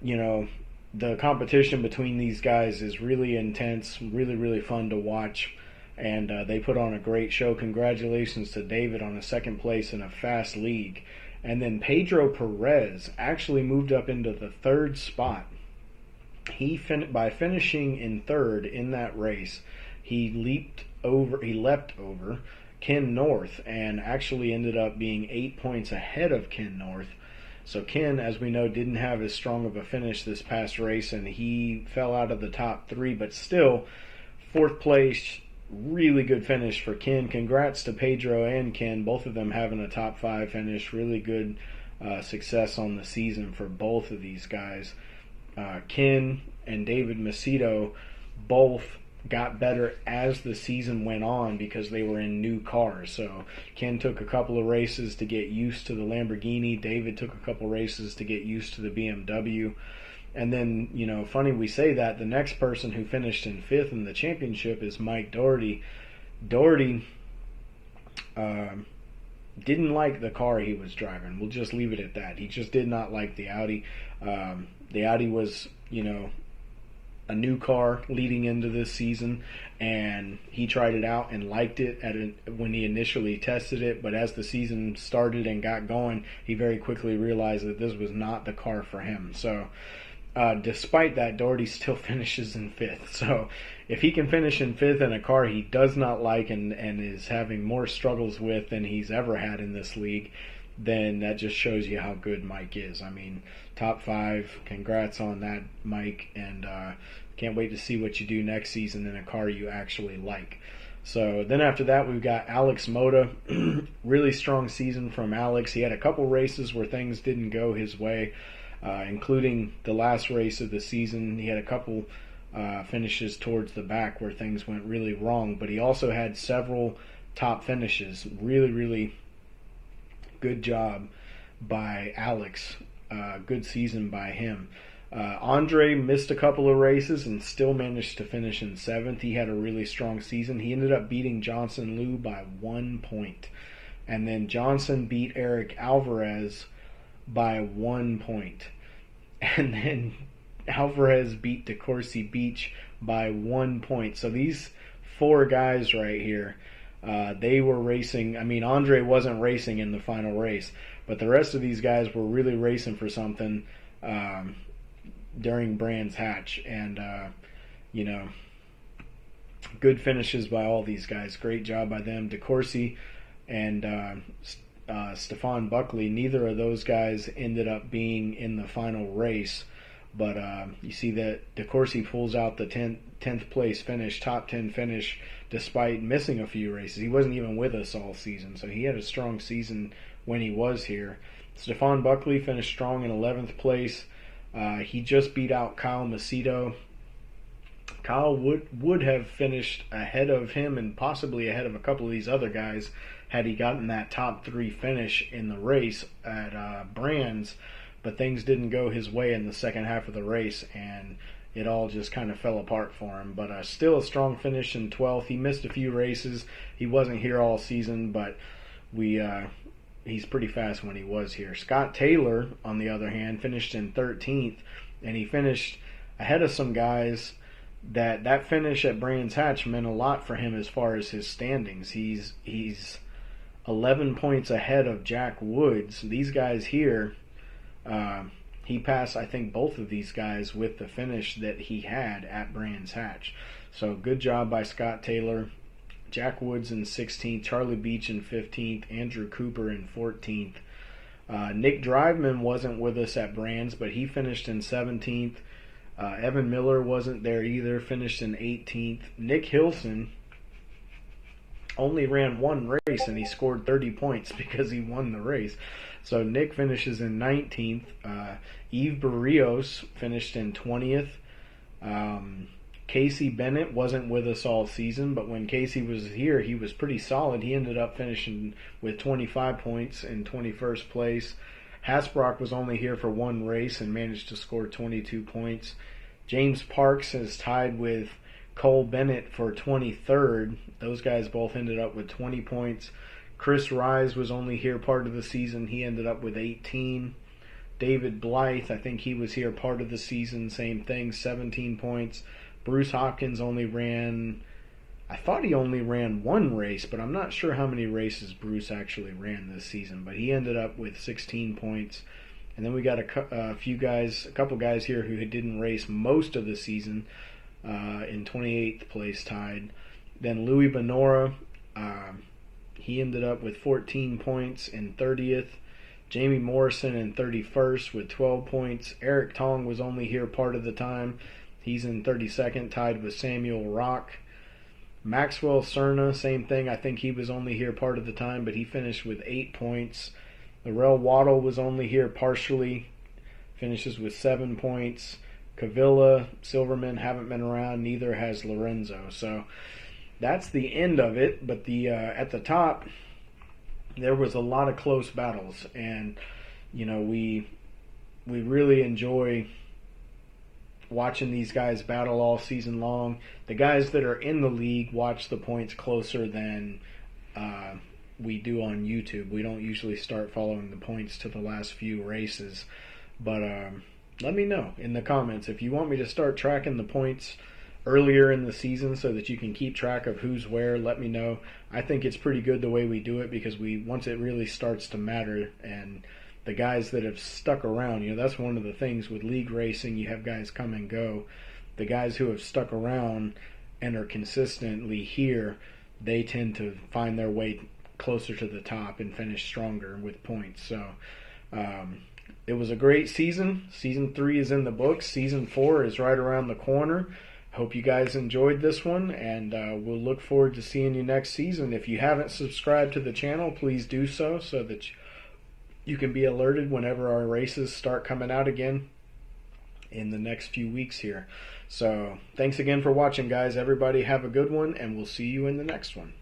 you know, the competition between these guys is really intense, really, really fun to watch, and they put on a great show. Congratulations to David on a second place in a fast league. And then Pedro Perez actually moved up into the 3rd spot. By finishing in 3rd in that race, he leapt over Ken North and actually ended up being 8 points ahead of Ken North. So Ken, as we know, didn't have as strong of a finish this past race, and he fell out of the top 3, but still 4th place. Really good finish for Ken. Congrats to Pedro and Ken, both of them having a top 5 finish. Really good success on the season for both of these guys. Ken and David Macedo both got better as the season went on because they were in new cars. So Ken took a couple of races to get used to the Lamborghini. David took a couple races to get used to the BMW. And then, you know, funny we say that, the next person who finished in 5th in the championship is Mike Doherty. Doherty didn't like the car he was driving. We'll just leave it at that. He just did not like the Audi. The Audi was, you know, a new car leading into this season, and he tried it out and liked it when he initially tested it, but as the season started and got going, he very quickly realized that this was not the car for him. So despite that, Doherty still finishes in 5th. So if he can finish in 5th in a car he does not like and is having more struggles with than he's ever had in this league, then that just shows you how good Mike is. I mean, top 5, congrats on that, Mike, and can't wait to see what you do next season in a car you actually like. So then after that, we've got Alex Mota. Really strong season from Alex. He had a couple races where things didn't go his way, including the last race of the season. He had a couple finishes towards the back where things went really wrong, but he also had several top finishes. Really, really good job by Alex. Good season by him. Andre missed a couple of races and still managed to finish in 7th. He had a really strong season. He ended up beating Johnson Liu by 1 point. And then Johnson beat Eric Alvarez by 1 point. And then Alvarez beat DeCourcy Beach by 1 point. So these 4 guys right here, they were racing. I mean, Andre wasn't racing in the final race, but the rest of these guys were really racing for something during Brands Hatch. And, good finishes by all these guys. Great job by them. DeCourcy and Stefan Buckley, neither of those guys ended up being in the final race. But you see that DeCourcy pulls out the 10th place finish, top 10 finish, despite missing a few races. He wasn't even with us all season, so he had a strong season when he was here. Stefan Buckley finished strong in 11th place. He just beat out Kyle Macedo. Kyle would have finished ahead of him and possibly ahead of a couple of these other guys had he gotten that top 3 finish in the race at Brands, but things didn't go his way in the second half of the race, and it all just kind of fell apart for him. But still a strong finish in 12th. He missed a few races. He wasn't here all season, but he's pretty fast when he was here. Scott Taylor, on the other hand, finished in 13th, and he finished ahead of some guys that finish at Brands Hatch meant a lot for him as far as his standings. He's 11 points ahead of Jack Woods. These guys here, he passed, I think, both of these guys with the finish that he had at Brands Hatch. So good job by Scott Taylor. Jack Woods in 16th, Charlie Beach in 15th, Andrew Cooper in 14th. Nick Driveman wasn't with us at Brands, but he finished in 17th. Evan Miller wasn't there either, finished in 18th. Nick Hilson only ran 1 race and he scored 30 points because he won the race. So Nick finishes in 19th. Eve Barrios finished in 20th. Casey Bennett wasn't with us all season, but when Casey was here, he was pretty solid. He ended up finishing with 25 points in 21st place. Hasbrock was only here for 1 race and managed to score 22 points. James Parks is tied with Cole Bennett for 23rd. Those guys both ended up with 20 points. Chris Rise was only here part of the season. He ended up with 18. David Blythe, I think he was here part of the season. Same thing, 17 points. Bruce Hopkins only ran... I thought he only ran 1 race, but I'm not sure how many races Bruce actually ran this season. But he ended up with 16 points. And then we got a couple guys here who didn't race most of the season in 28th place tied. Then Louis Benora, he ended up with 14 points in 30th. Jamie Morrison in 31st with 12 points. Eric Tong was only here part of the time. He's in 32nd, tied with Samuel Rock. Maxwell Cerna, same thing. I think he was only here part of the time, but he finished with 8 points. Larell Waddle was only here partially, finishes with 7 points. Cavilla, Silverman haven't been around, neither has Lorenzo. So that's the end of it, but at the top, there was a lot of close battles, and we really enjoy watching these guys battle all season long. The guys that are in the league watch the points closer than we do on YouTube. We don't usually start following the points to the last few races. But let me know in the comments if you want me to start tracking the points earlier in the season so that you can keep track of who's where. Let me know. I think it's pretty good the way we do it, because once it really starts to matter, and the guys that have stuck around, that's one of the things with league racing. You have guys come and go. The guys who have stuck around and are consistently here, they tend to find their way closer to the top and finish stronger with points. So it was a great season. Season 3 is in the books. Season 4 is right around the corner. Hope you guys enjoyed this one, and we'll look forward to seeing you next season. If you haven't subscribed to the channel, please do so that you can be alerted whenever our races start coming out again in the next few weeks here. So thanks again for watching, guys. Everybody have a good one, and we'll see you in the next one.